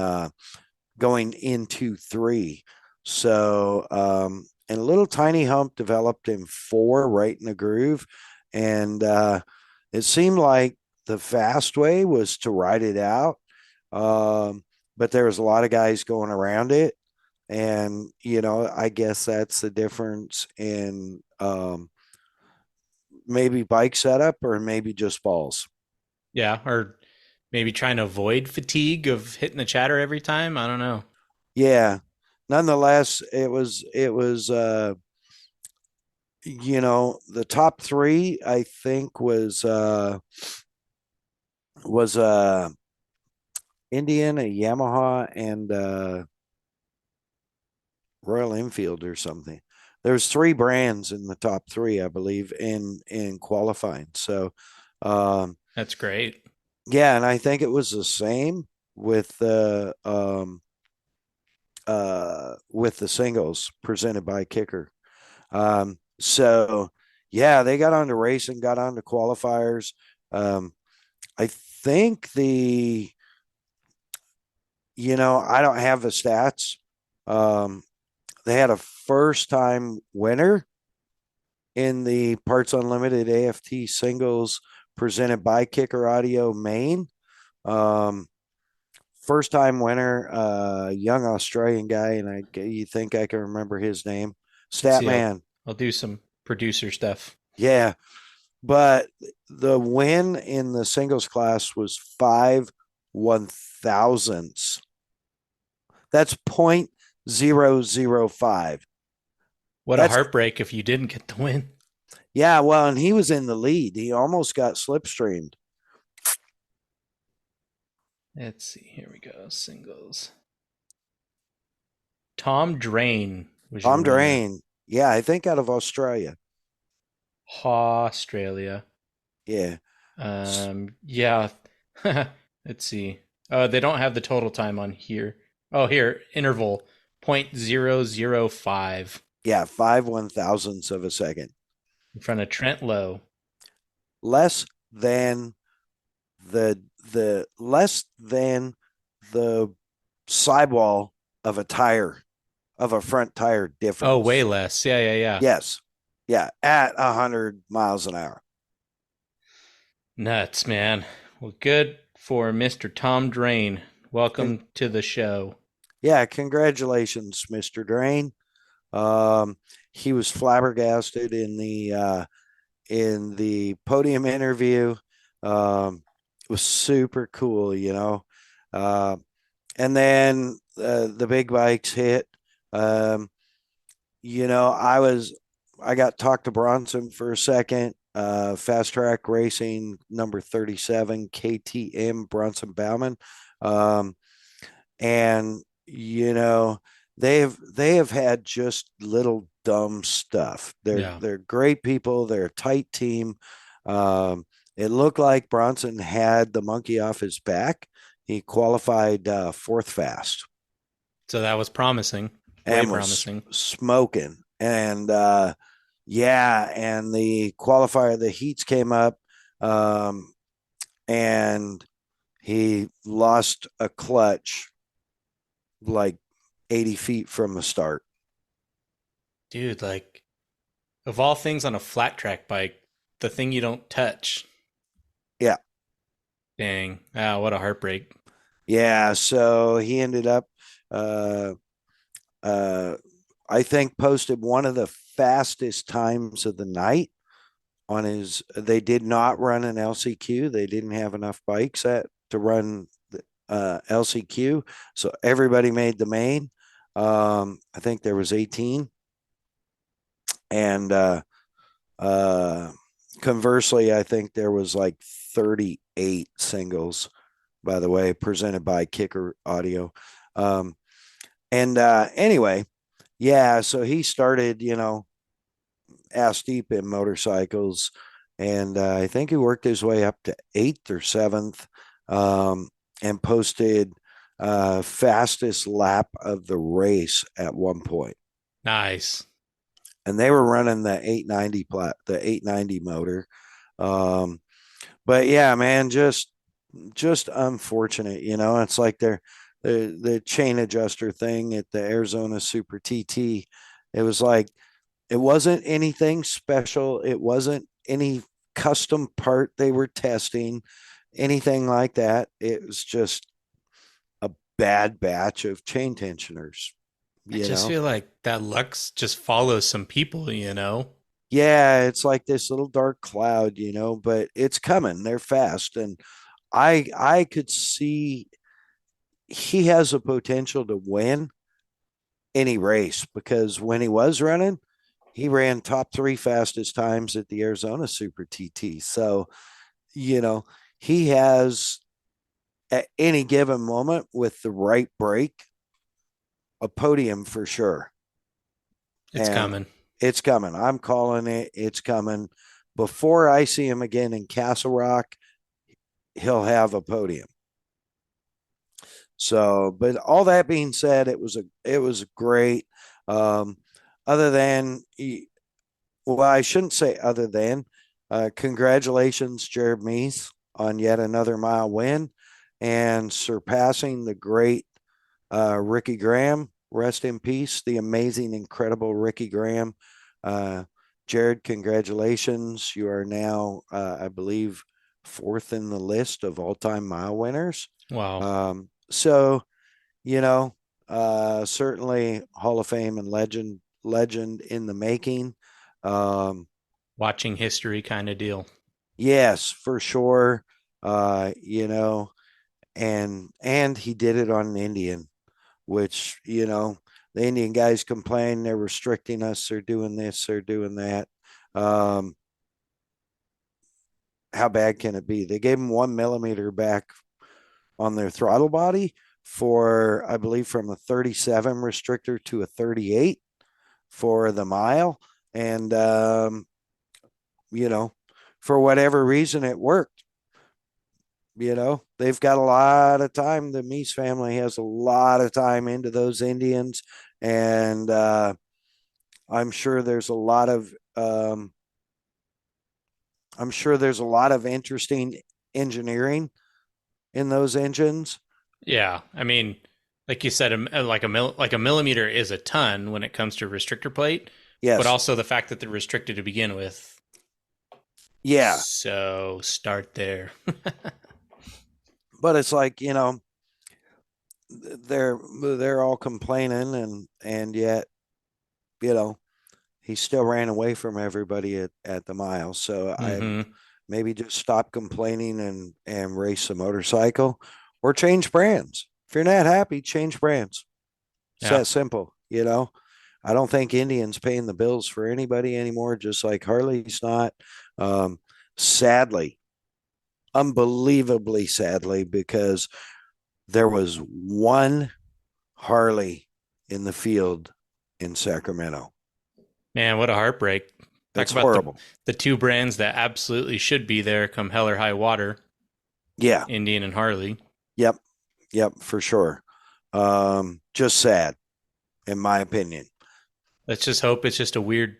going into 3. So and a little tiny hump developed in 4 right in the groove, and it seemed like the fast way was to ride it out, but there was a lot of guys going around it, and I guess that's the difference in maybe bike setup or maybe just balls. Yeah, or maybe trying to avoid fatigue of hitting the chatter every time. I don't know. Yeah. Nonetheless, it was the top three I think was Indian, a Yamaha, and Royal Enfield or something. There's three brands in the top three, I believe, in qualifying. So That's great. yeah, and I think it was the same with the singles presented by Kicker. So yeah, they got on to racing, got on to qualifiers. I think I don't have the stats. They had a first time winner in the Parts Unlimited AFT singles presented by Kicker Audio Maine. First time winner, young Australian guy, and you think I can remember his name? Let's see. Statman. I'll do some producer stuff. Yeah, but the win in the singles class was 5/1000ths. That's 0.005. What a That's heartbreak if you didn't get the win. Yeah, well, and he was in the lead. He almost got slipstreamed. Let's see. Here we go. Singles. Tom Drain was your Tom winner. Drain. Yeah, I think out of Australia. Australia. Yeah. Yeah. Let's see. They don't have the total time on here. Oh, here, interval 0.005 Yeah, 5/1000ths of a second. in front of Trent Lowe. Less than the sidewall of a front tire difference. Oh, way less. Yeah. Yes. Yeah, at 100 miles an hour. Nuts, man. Well, good for Mr. Tom Drain. Welcome to the show. Yeah, congratulations, Mr. Drain. He was flabbergasted in the podium interview. It was super cool, and then the big bikes hit. I got talked to Bronson for a second. Fast Track Racing number 37 KTM Bronson Bauman. And they have had just little dumb stuff. They're great people. They're a tight team. It looked like Bronson had the monkey off his back. He qualified fourth fast. So that was promising. Way and promising. Smoking. And and the qualifier, the heats came up, and he lost a clutch like 80 feet from the start. Dude, like, of all things on a flat track bike, the thing you don't touch. Yeah. Dang. Ah, what a heartbreak. Yeah, so he ended up I think posted one of the fastest times of the night on his. They did not run an LCQ. They didn't have enough bikes to run LCQ, so everybody made the main. I think there was 18, and conversely, I think there was like 38 singles. By the way, presented by Kicker Audio. Anyway, yeah, so he started, ass deep in motorcycles, and I think he worked his way up to 8th or 7th, and posted fastest lap of the race at one point. Nice. And they were running the 890 motor. But yeah, man, just unfortunate, it's like the chain adjuster thing at the Arizona Super TT. It was like, it wasn't anything special. It wasn't any custom part they were testing, anything like that. It was just a bad batch of chain tensioners. I just feel like that luck just follows some people, Yeah, it's like this little dark cloud, but it's coming. They're fast. And I could see he has a potential to win any race because when he was running, he ran top three fastest times at the Arizona Super TT. So, you know, he has at any given moment with the right break a podium for sure. It's And coming. it's coming. I'm calling it. It's coming. Before I see him again in Castle Rock, he'll have a podium. So, but all that being said, it was great. Um, other than, well, I shouldn't say other than. Congratulations, Jared Meese, on yet another mile win and surpassing the great Ricky Graham. Rest in peace, the amazing, incredible Ricky Graham. Uh, Jared, congratulations. You are now, I believe, fourth in the list of all time mile winners. Wow. So, you know, certainly Hall of Fame and legend in the making. Um, Watching history kind of deal. yes, for sure. You know, and he did it on an Indian, which, you know, the Indian guys complain they're restricting us, they're doing this, they're doing that. Um, how bad can it be? They gave him 1 millimeter back on their throttle body for, I believe, from a 37 restrictor to a 38 for the mile. And, you know, for whatever reason, it worked. You know, they've got a lot of time. The Meese family has a lot of time into those Indians. And I'm sure there's a lot of, I'm sure there's a lot of interesting engineering in those engines. Yeah, I mean, like you said, like a millimeter is a ton when it comes to restrictor plate, but Yes. also the fact that they're restricted to begin with. Yeah. So start there. But it's like, you know, they're all complaining and yet, you know, he still ran away from everybody at the mile. So I Mm-hmm. maybe just stop complaining and race a motorcycle or change brands. If you're not happy, change brands. It's Yeah. that simple, you know. I don't think Indian's paying the bills for anybody anymore, just like Harley's not. Um, sadly, unbelievably sadly, because there was one Harley in the field in Sacramento. Man, what a heartbreak. Talk That's about horrible. the two brands that absolutely should be there come hell or high water, Yeah. Indian and Harley. Yep. Yep. For sure. Just sad, in my opinion. Let's just hope it's just a weird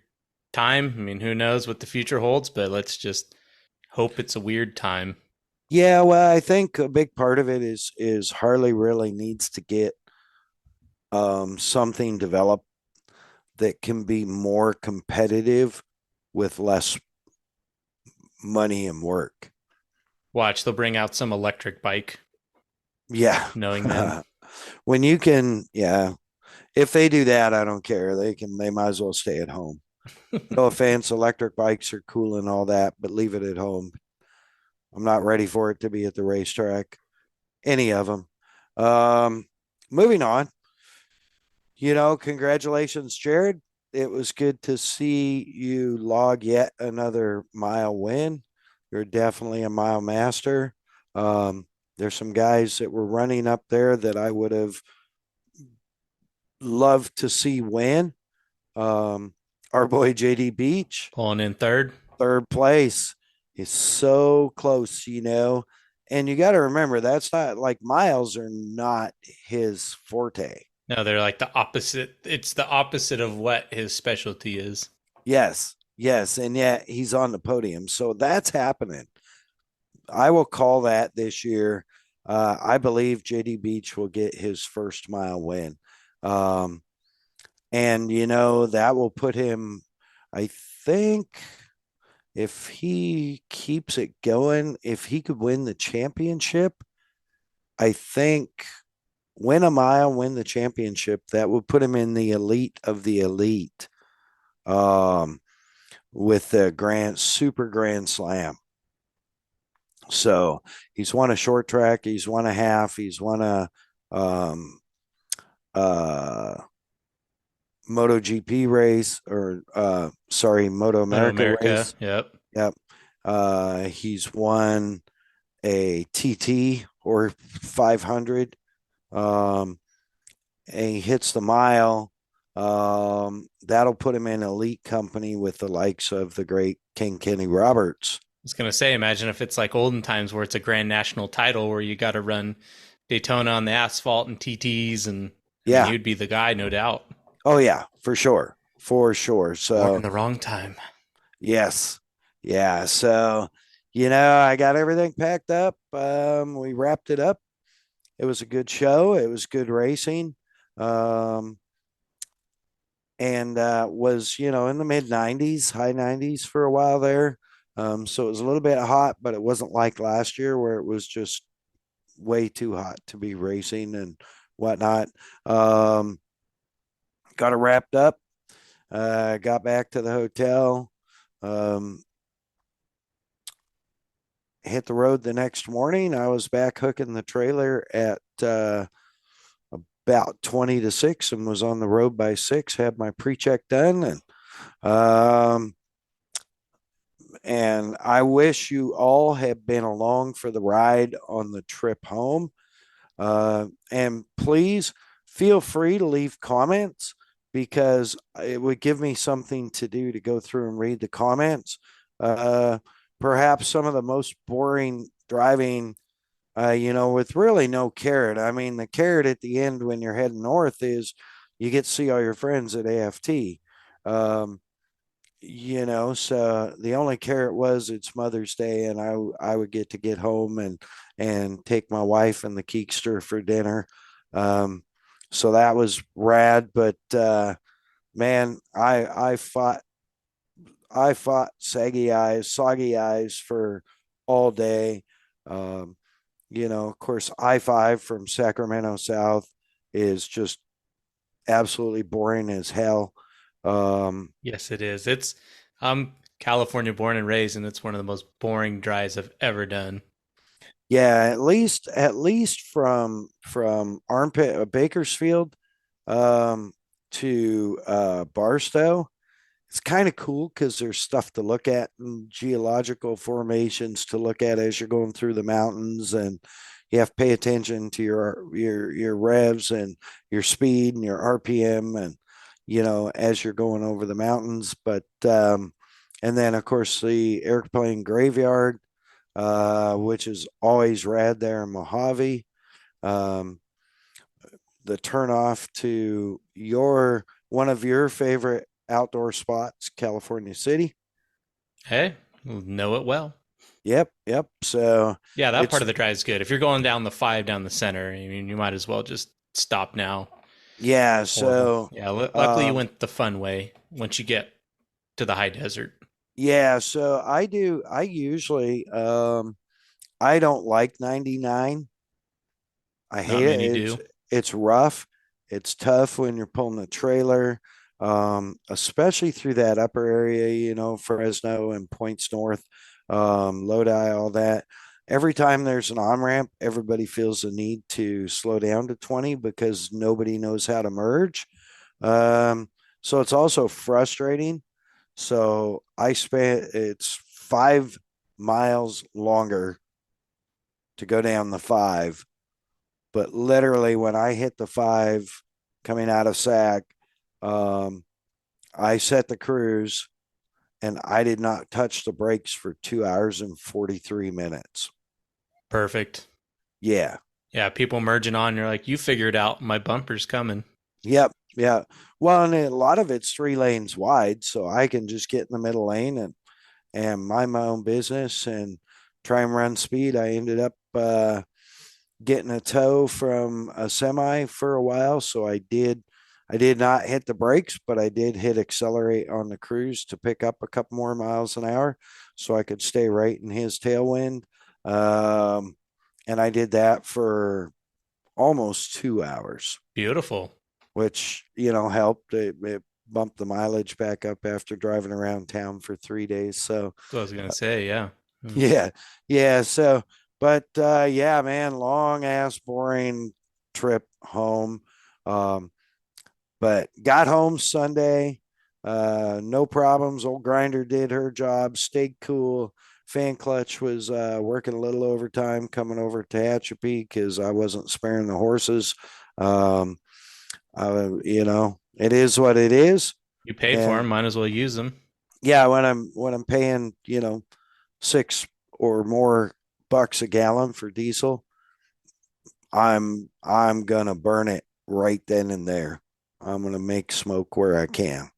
time. I mean, who knows what the future holds, but let's just hope it's a weird time. Yeah. Well, I think a big part of it is Harley really needs to get something developed that can be more competitive with less money and work. Watch, they'll bring out some electric bike, Yeah. knowing them. When you can, yeah. If they do that, I don't care. They might as well stay at home. No offense, electric bikes are cool and all that, but leave it at home. I'm not ready for it to be at the racetrack. Any of them. Um, moving on. You know, congratulations, Jared. It was good to see you log yet another mile win. You're definitely a mile master. There's some guys that were running up there that I would have loved to see win. Our boy JD Beach, Pulling in third. third place, is so close, you know. And you got to remember, that's not like miles are not his forte. No, they're like the opposite. It's the opposite of what his specialty is. Yes, yes. And yet he's on the podium. So that's happening. I will call that this year. I believe JD Beach will get his first mile win. Um, and, you know, that will put him, I think, if he keeps it going, if he could win the championship, I think win a mile, win the championship, that would put him in the elite of the elite with the super grand slam. So he's won a short track, he's won a half, he's won a um, uh, MotoGP race, or sorry, Moto Moto America America. race. Yep. Yep. He's won a TT or 500. Um, and he hits the mile. That'll put him in elite company with the likes of the great King Kenny Roberts. I was gonna say, imagine if it's like olden times where it's a grand national title where you got to run Daytona on the asphalt and TTs, and I mean, Yeah. he would be the guy, no doubt. Oh yeah, for sure. For sure. Born in So the wrong time. yes. Yeah. So, I got everything packed up. We wrapped it up. It was a good show. It was good racing. Um, and was, in the mid 90s, high 90s for a while there. So it was a little bit hot, but it wasn't like last year where it was just way too hot to be racing and whatnot. Got it wrapped up. Got back to the hotel. Um, Hit the road the next morning. I was back hooking the trailer at about 20 to 6 and was on the road by 6, had my pre-check done. Um, and I wish you all had been along for the ride on the trip home. And please feel free to leave comments, because it would give me something to do to go through and read the comments. Uh, Perhaps some of the most boring driving, with really no carrot. I mean, the carrot at the end when you're heading north is you get to see all your friends at AFT. Um, so the only carrot was it's Mother's Day, and I would get home and take my wife and the Keekster for dinner. Um, so that was rad. But man, I fought soggy eyes for all day. Um, of course, I-5 from Sacramento South is just absolutely boring as hell. Um, Yes, it is. I'm California born and raised, and it's one of the most boring drives I've ever done. Yeah, at least from Armpit Bakersfield um to Barstow. It's kind of cool because there's stuff to look at and geological formations to look at as you're going through the mountains, and you have to pay attention to your revs and your speed and your RPM, and as you're going over the mountains. But and then of course the airplane graveyard, which is always rad there in Mojave. Um, the turnoff to your one of your favorite outdoor spots, California City. Hey, know it well. Yep, yep. So Yeah, that part it's of the drive is good. If you're going down the 5 down the center, I mean, you might as well just stop now. yeah. Horrible. So Yeah, luckily you um, went the fun way once you get to the high desert. yeah. So I do. I usually I don't like 99. I Not hate it. many It's do. it's rough. It's tough when you're pulling a trailer, especially through that upper area, Fresno and points north, Lodi, all that. Every time there's an on ramp, everybody feels the need to slow down to 20 because nobody knows how to merge. Um, so it's also frustrating. So I spent it's 5 miles longer to go down the 5, but literally, when I hit the 5 coming out of Sac, um, I set the cruise and I did not touch the brakes for 2 hours and 43 minutes. Perfect. Yeah. Yeah, people merging on, you're like, you figured out my bumper's coming. Yep. Yeah. Well, and a lot of it's 3 lanes wide. So I can just get in the middle lane and mind my own business and try and run speed. I ended up getting a tow from a semi for a while. So I did not hit the brakes, but I did hit accelerate on the cruise to pick up a couple more miles an hour so I could stay right in his tailwind. Um, and I did that for almost 2 hours, Beautiful. which, helped. It bumped the mileage back up after driving around town for 3 days. So, That's what I was gonna say. Yeah. Hmm. Yeah. Yeah. So, but yeah, man, long ass, boring trip home. Um, but got home Sunday. No problems. Old Grinder did her job, stayed cool. Fan Clutch was working a little overtime coming over to Tehachapi because I wasn't sparing the horses. Um, it is what it is. You paid for And them, might as well use them. yeah, when I'm paying, six or more bucks a gallon for diesel, I'm gonna burn it right then and there. I'm gonna make smoke where I can,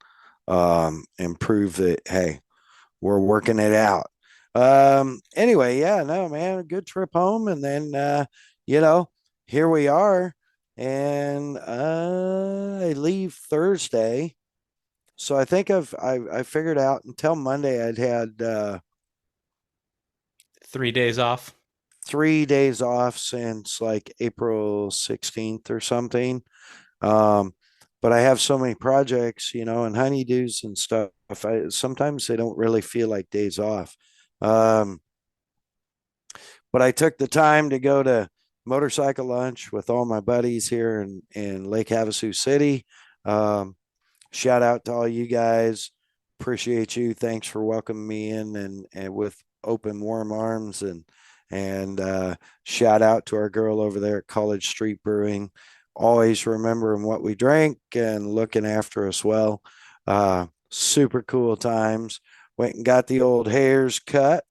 and prove that hey, we're working it out. Anyway, yeah, no, man, a good trip home, and then you know, here we are, and I leave Thursday. So I think I figured out until Monday I'd had 3 days off. 3 days off since like April 16th or something. Um, but I have so many projects, and honeydews and stuff. Sometimes they don't really feel like days off. Um, but I took the time to go to motorcycle lunch with all my buddies here in Lake Havasu City. Um, Shout out to all you guys. Appreciate you. Thanks for welcoming me in and with open, warm arms and shout out to our girl over there at College Street Brewing. Always remembering what we drank and looking after us well. Super cool times. Went and got the old hairs cut.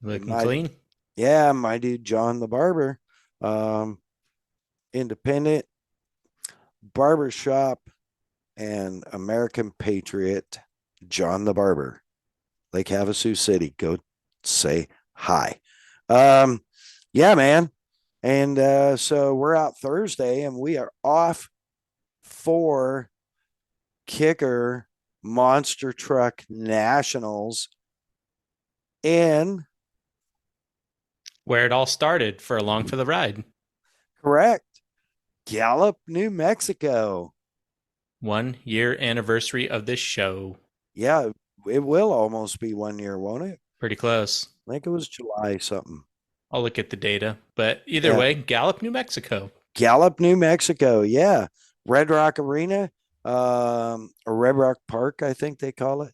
Looking My clean. Yeah, my dude John the barber, um, independent barber shop and American patriot John the barber, Lake Havasu City. Go say hi. Um, yeah, man. And so we're out Thursday and we are off for Kicker Monster Truck Nationals in Where it all started for Along for the Ride. correct Gallup, New Mexico. 1 year anniversary of this show. Yeah, it will almost be 1 year, won't it? Pretty close. I think it was July something. I'll look at the data. But either Yeah. way, Gallup, New Mexico. Gallup, New Mexico. Yeah. Red Rock Arena, or Red Rock Park, I think they call it.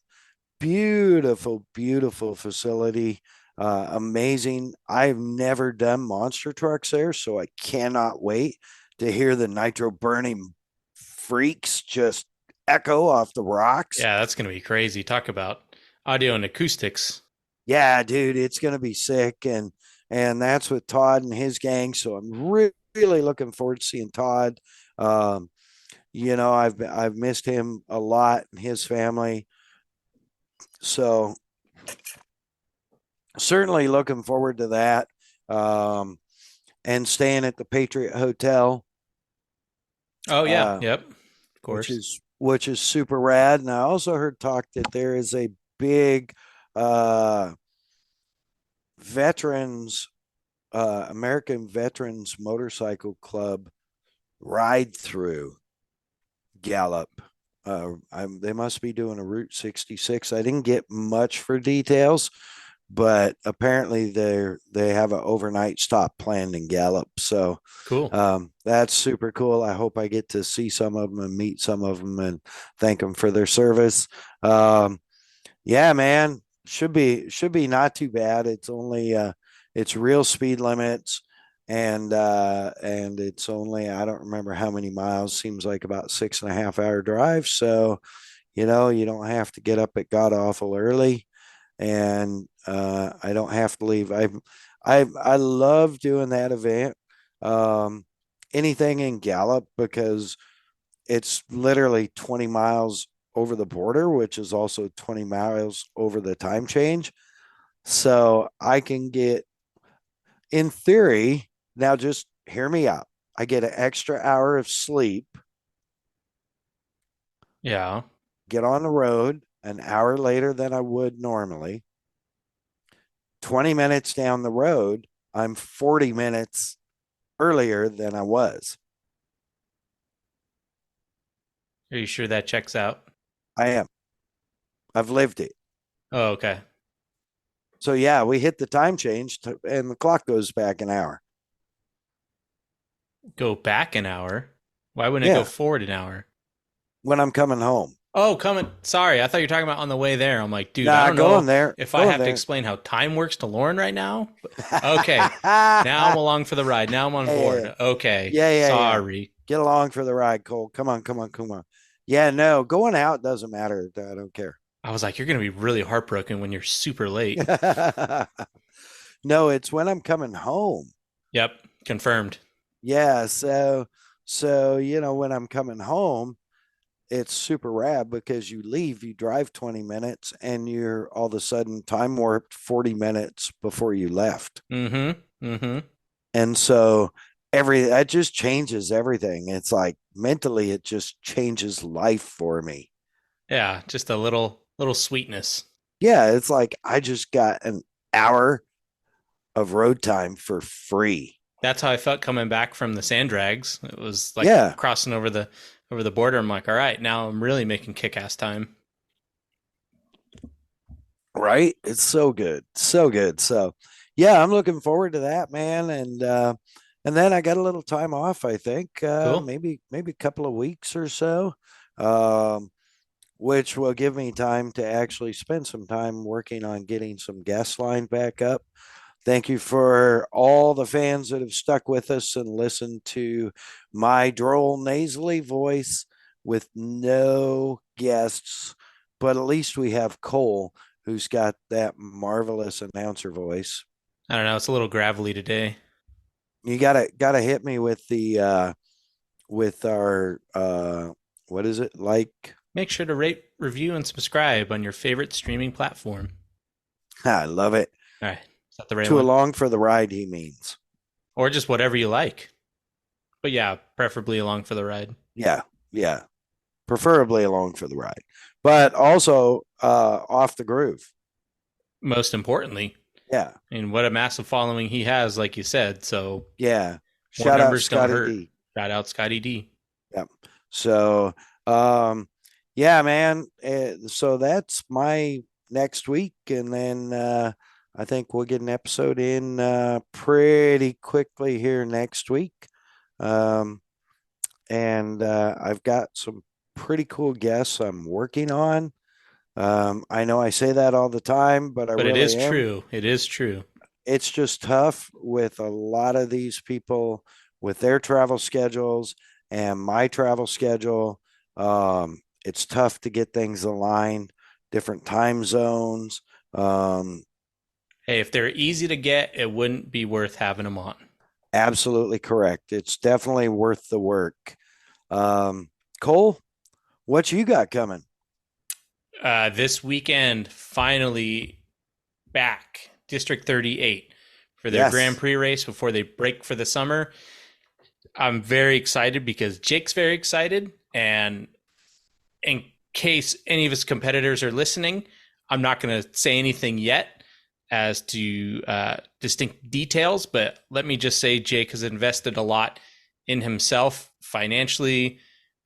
Beautiful, beautiful facility. Amazing. I've never done monster trucks there, so I cannot wait to hear the nitro burning freaks just echo off the rocks. Yeah, that's going to be crazy. Talk about audio and acoustics. Yeah, dude, it's gonna be sick, and that's with Todd and his gang. So I'm really looking forward to seeing Todd. Um, I've missed him a lot and his family. So certainly looking forward to that. Um, and staying at the Patriot Hotel. Oh, yeah. Yep. Of course. Which is super rad. And I also heard talk that there is a big veterans American Veterans Motorcycle Club ride through Gallup. They must be doing a Route 66. I didn't get much for details, but apparently they have an overnight stop planned in Gallup. So cool. That's super cool. I hope I get to see some of them and meet some of them and thank them for their service. Yeah, man, should be not too bad. It's only it's real speed limits and it's only I don't remember how many miles. Seems like about 6.5 hour drive. So you don't have to get up at god awful early, and I don't have to leave. I love doing that event. Anything in Gallup because it's literally 20 miles over the border, which is also 20 miles over the time change. So I can get, in theory, now just hear me out. I get an extra hour of sleep, Yeah. get on the road an hour later than I would normally. 20 minutes down the road, I'm 40 minutes earlier than I was. Are you sure that checks out? I am. I've lived it. Oh, okay. So yeah, we hit the time change and the clock goes back an hour. Go back an hour. Why wouldn't it go Yeah, forward an hour? when I'm coming home. Oh, coming. Sorry, I thought you were talking about on the way there. I'm like, dude, I Nah, don't know going there. if I Going have to there. explain how time works to Lauren right now. Okay, now I'm along for the ride. Now I'm on board. Yeah, Okay, yeah. sorry. Get along for the ride, Cole. Come on, come on, come on. Yeah, no, going out doesn't matter. I don't care. I was like, you're gonna be really heartbroken when you're super late. No, it's when I'm coming home. Yep, confirmed. Yeah, so when I'm coming home, it's super rad because you leave, you drive 20 minutes and you're all of a sudden time warped 40 minutes before you left. Mm-hmm. Mm-hmm. And so that just changes everything. It's like mentally it just changes life for me. Yeah, just a little sweetness. Yeah, it's like I just got an hour of road time for free. That's how I felt coming back from the sand drags. It was like Yeah, crossing over the border. I'm like, all right, now I'm really making kick-ass time. right? It's so good. So good. So yeah, I'm looking forward to that, man. And then I got a little time off, I think. Cool. Maybe a couple of weeks or so. Um, which will give me time to actually spend some time working on getting some guests lined back up. Thank you for all the fans that have stuck with us and listened to my droll, nasally voice with no guests. But at least we have Cole, who's got that marvelous announcer voice. I don't know. It's a little gravelly today. You gotta hit me with the with our what is it like? Make sure to rate, review, and subscribe on your favorite streaming platform. I love it. All right. Is that the right Too one? along for the ride, he means. Or just whatever you like. But yeah, preferably along for the ride. Yeah. Preferably along for the ride. But also off the groove. Most importantly. Yeah. And what a massive following he has, like you said. So Yeah. more Shout out numbers don't Scottie hurt. D. Shout out Scottie D. Yeah. So yeah, man. So that's my next week. And then I think we'll get an episode in pretty quickly here next week. And I've got some pretty cool guests I'm working on. I know I say that all the time, but I But really it is am. true. It is true. It's just tough with a lot of these people with their travel schedules and my travel schedule. It's tough to get things aligned, different time zones. Hey, if they're easy to get, it wouldn't be worth having them on. Absolutely correct. It's definitely worth the work. Cole, what you got coming? This weekend, finally back, District 38 for their Yes. Grand Prix race before they break for the summer. I'm very excited because Jake's very excited. And in case any of his competitors are listening, I'm not going to say anything yet as to distinct details, but let me just say Jake has invested a lot in himself financially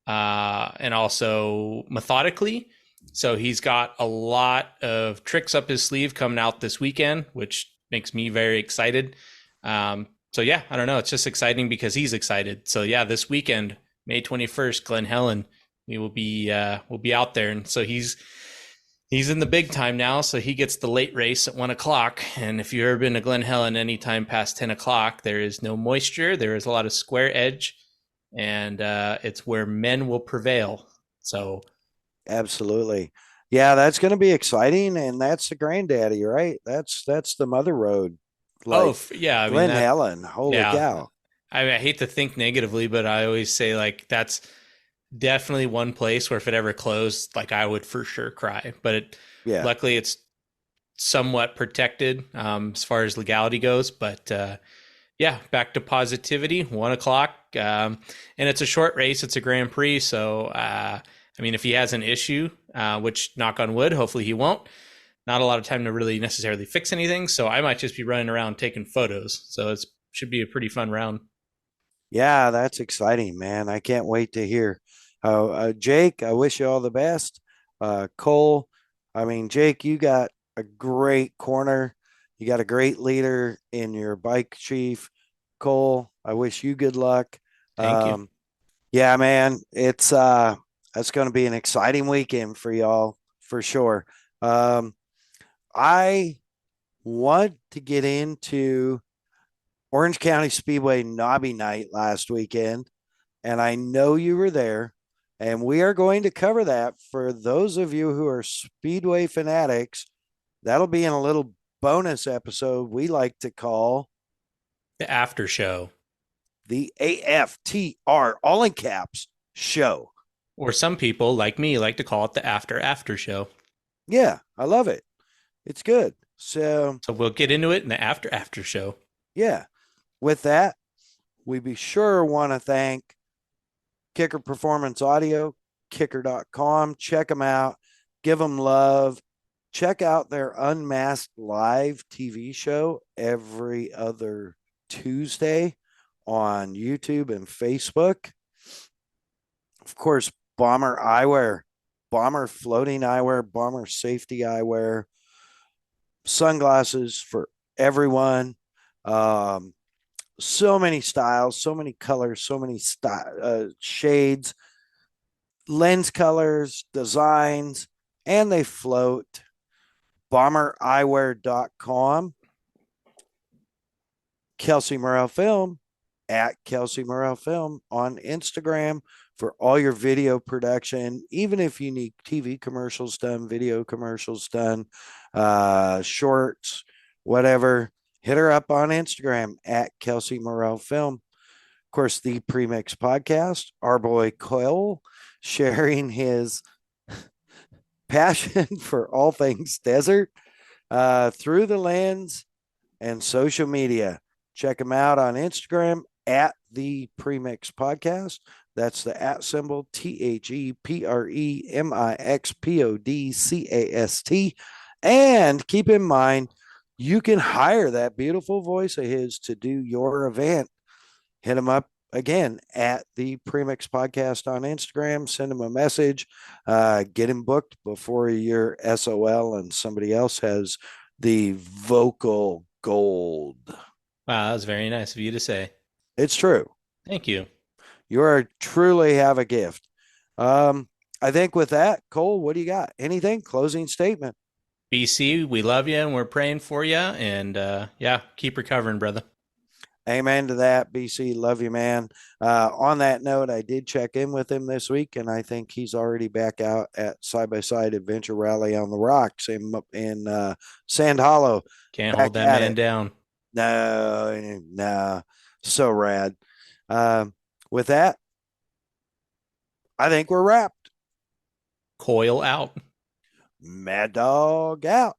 and also methodically. So he's got a lot of tricks up his sleeve coming out this weekend, which makes me very excited. So yeah, I don't know. It's just exciting because he's excited. So yeah, this weekend, May 21st, Glen Helen, we will be out there. And so he's in the big time now. So he gets the late race at 1:00. And if you've ever been to Glen Helen anytime past 10:00, there is no moisture. There is a lot of square edge, and it's where men will prevail. So Absolutely. Yeah, that's going to be exciting. And that's the granddaddy, right? That's the mother road. Like yeah, I mean, Glen Helen. Holy yeah. cow. I hate to think negatively, but I always say like that's definitely one place where if it ever closed, like I would for sure cry. But luckily it's somewhat protected as far as legality goes. But yeah, back to positivity, 1:00. And it's a short race. It's a Grand Prix. So, I mean, if he has an issue, which knock on wood, hopefully he won't, not a lot of time to really necessarily fix anything. So I might just be running around taking photos. So it should be a pretty fun round. Yeah, that's exciting, man. I can't wait to hear. Jake, I wish you all the best. Cole, I mean, Jake, you got a great corner. You got a great leader in your bike chief, Cole. I wish you good luck. Thank you. Yeah, man, it's going to be an exciting weekend for y'all for sure. Um, I want to get into Orange County Speedway Knobby Night last weekend, and I know you were there. And we are going to cover that for those of you who are Speedway fanatics. That'll be in a little bonus episode we like to call The after show. the AFTR, all in caps, show. Or some people, like me, like to call it the after show. Yeah, I love it. It's good. So, So we'll get into it in the after show. yeah, with that, we be sure want to thank Kicker Performance Audio, kicker.com. Check them out, give them love. Check out their Unmasked Live TV show every other Tuesday on YouTube and Facebook. Of course, Bomber Eyewear, Bomber Floating Eyewear, Bomber Safety Eyewear, sunglasses for everyone. So many styles, so many colors, so many shades, lens colors, designs, and they float. BomberEyewear.com. Kelsey Morrell Film at Kelsey Morrell Film on Instagram for all your video production. Even if you need TV commercials done, video commercials done, shorts, whatever, hit her up on Instagram at Kelsey Morrell Film. Of course, the Premix Podcast, our boy Coyle sharing his passion for all things desert through the lens and social media. Check him out on Instagram at the Premix Podcast. That's the at symbol ThePremixPodcast. And keep in mind, you can hire that beautiful voice of his to do your event. Hit him up again at the Premix Podcast on Instagram. Send him a message. Get him booked before your SOL and somebody else has the vocal gold. Wow, that was very nice of you to say. It's true. Thank you. You are truly have a gift. I think with that, Cole, what do you got? Anything? Closing statement. BC, we love you and we're praying for you. And yeah, keep recovering, brother. Amen to that, BC. Love you, man. On that note, I did check in with him this week, and I think he's already back out at Side by Side Adventure Rally on the Rocks in Sand Hollow. Can't hold that man down. No, so rad. With that, I think we're wrapped. Coil out. Mad Dog out.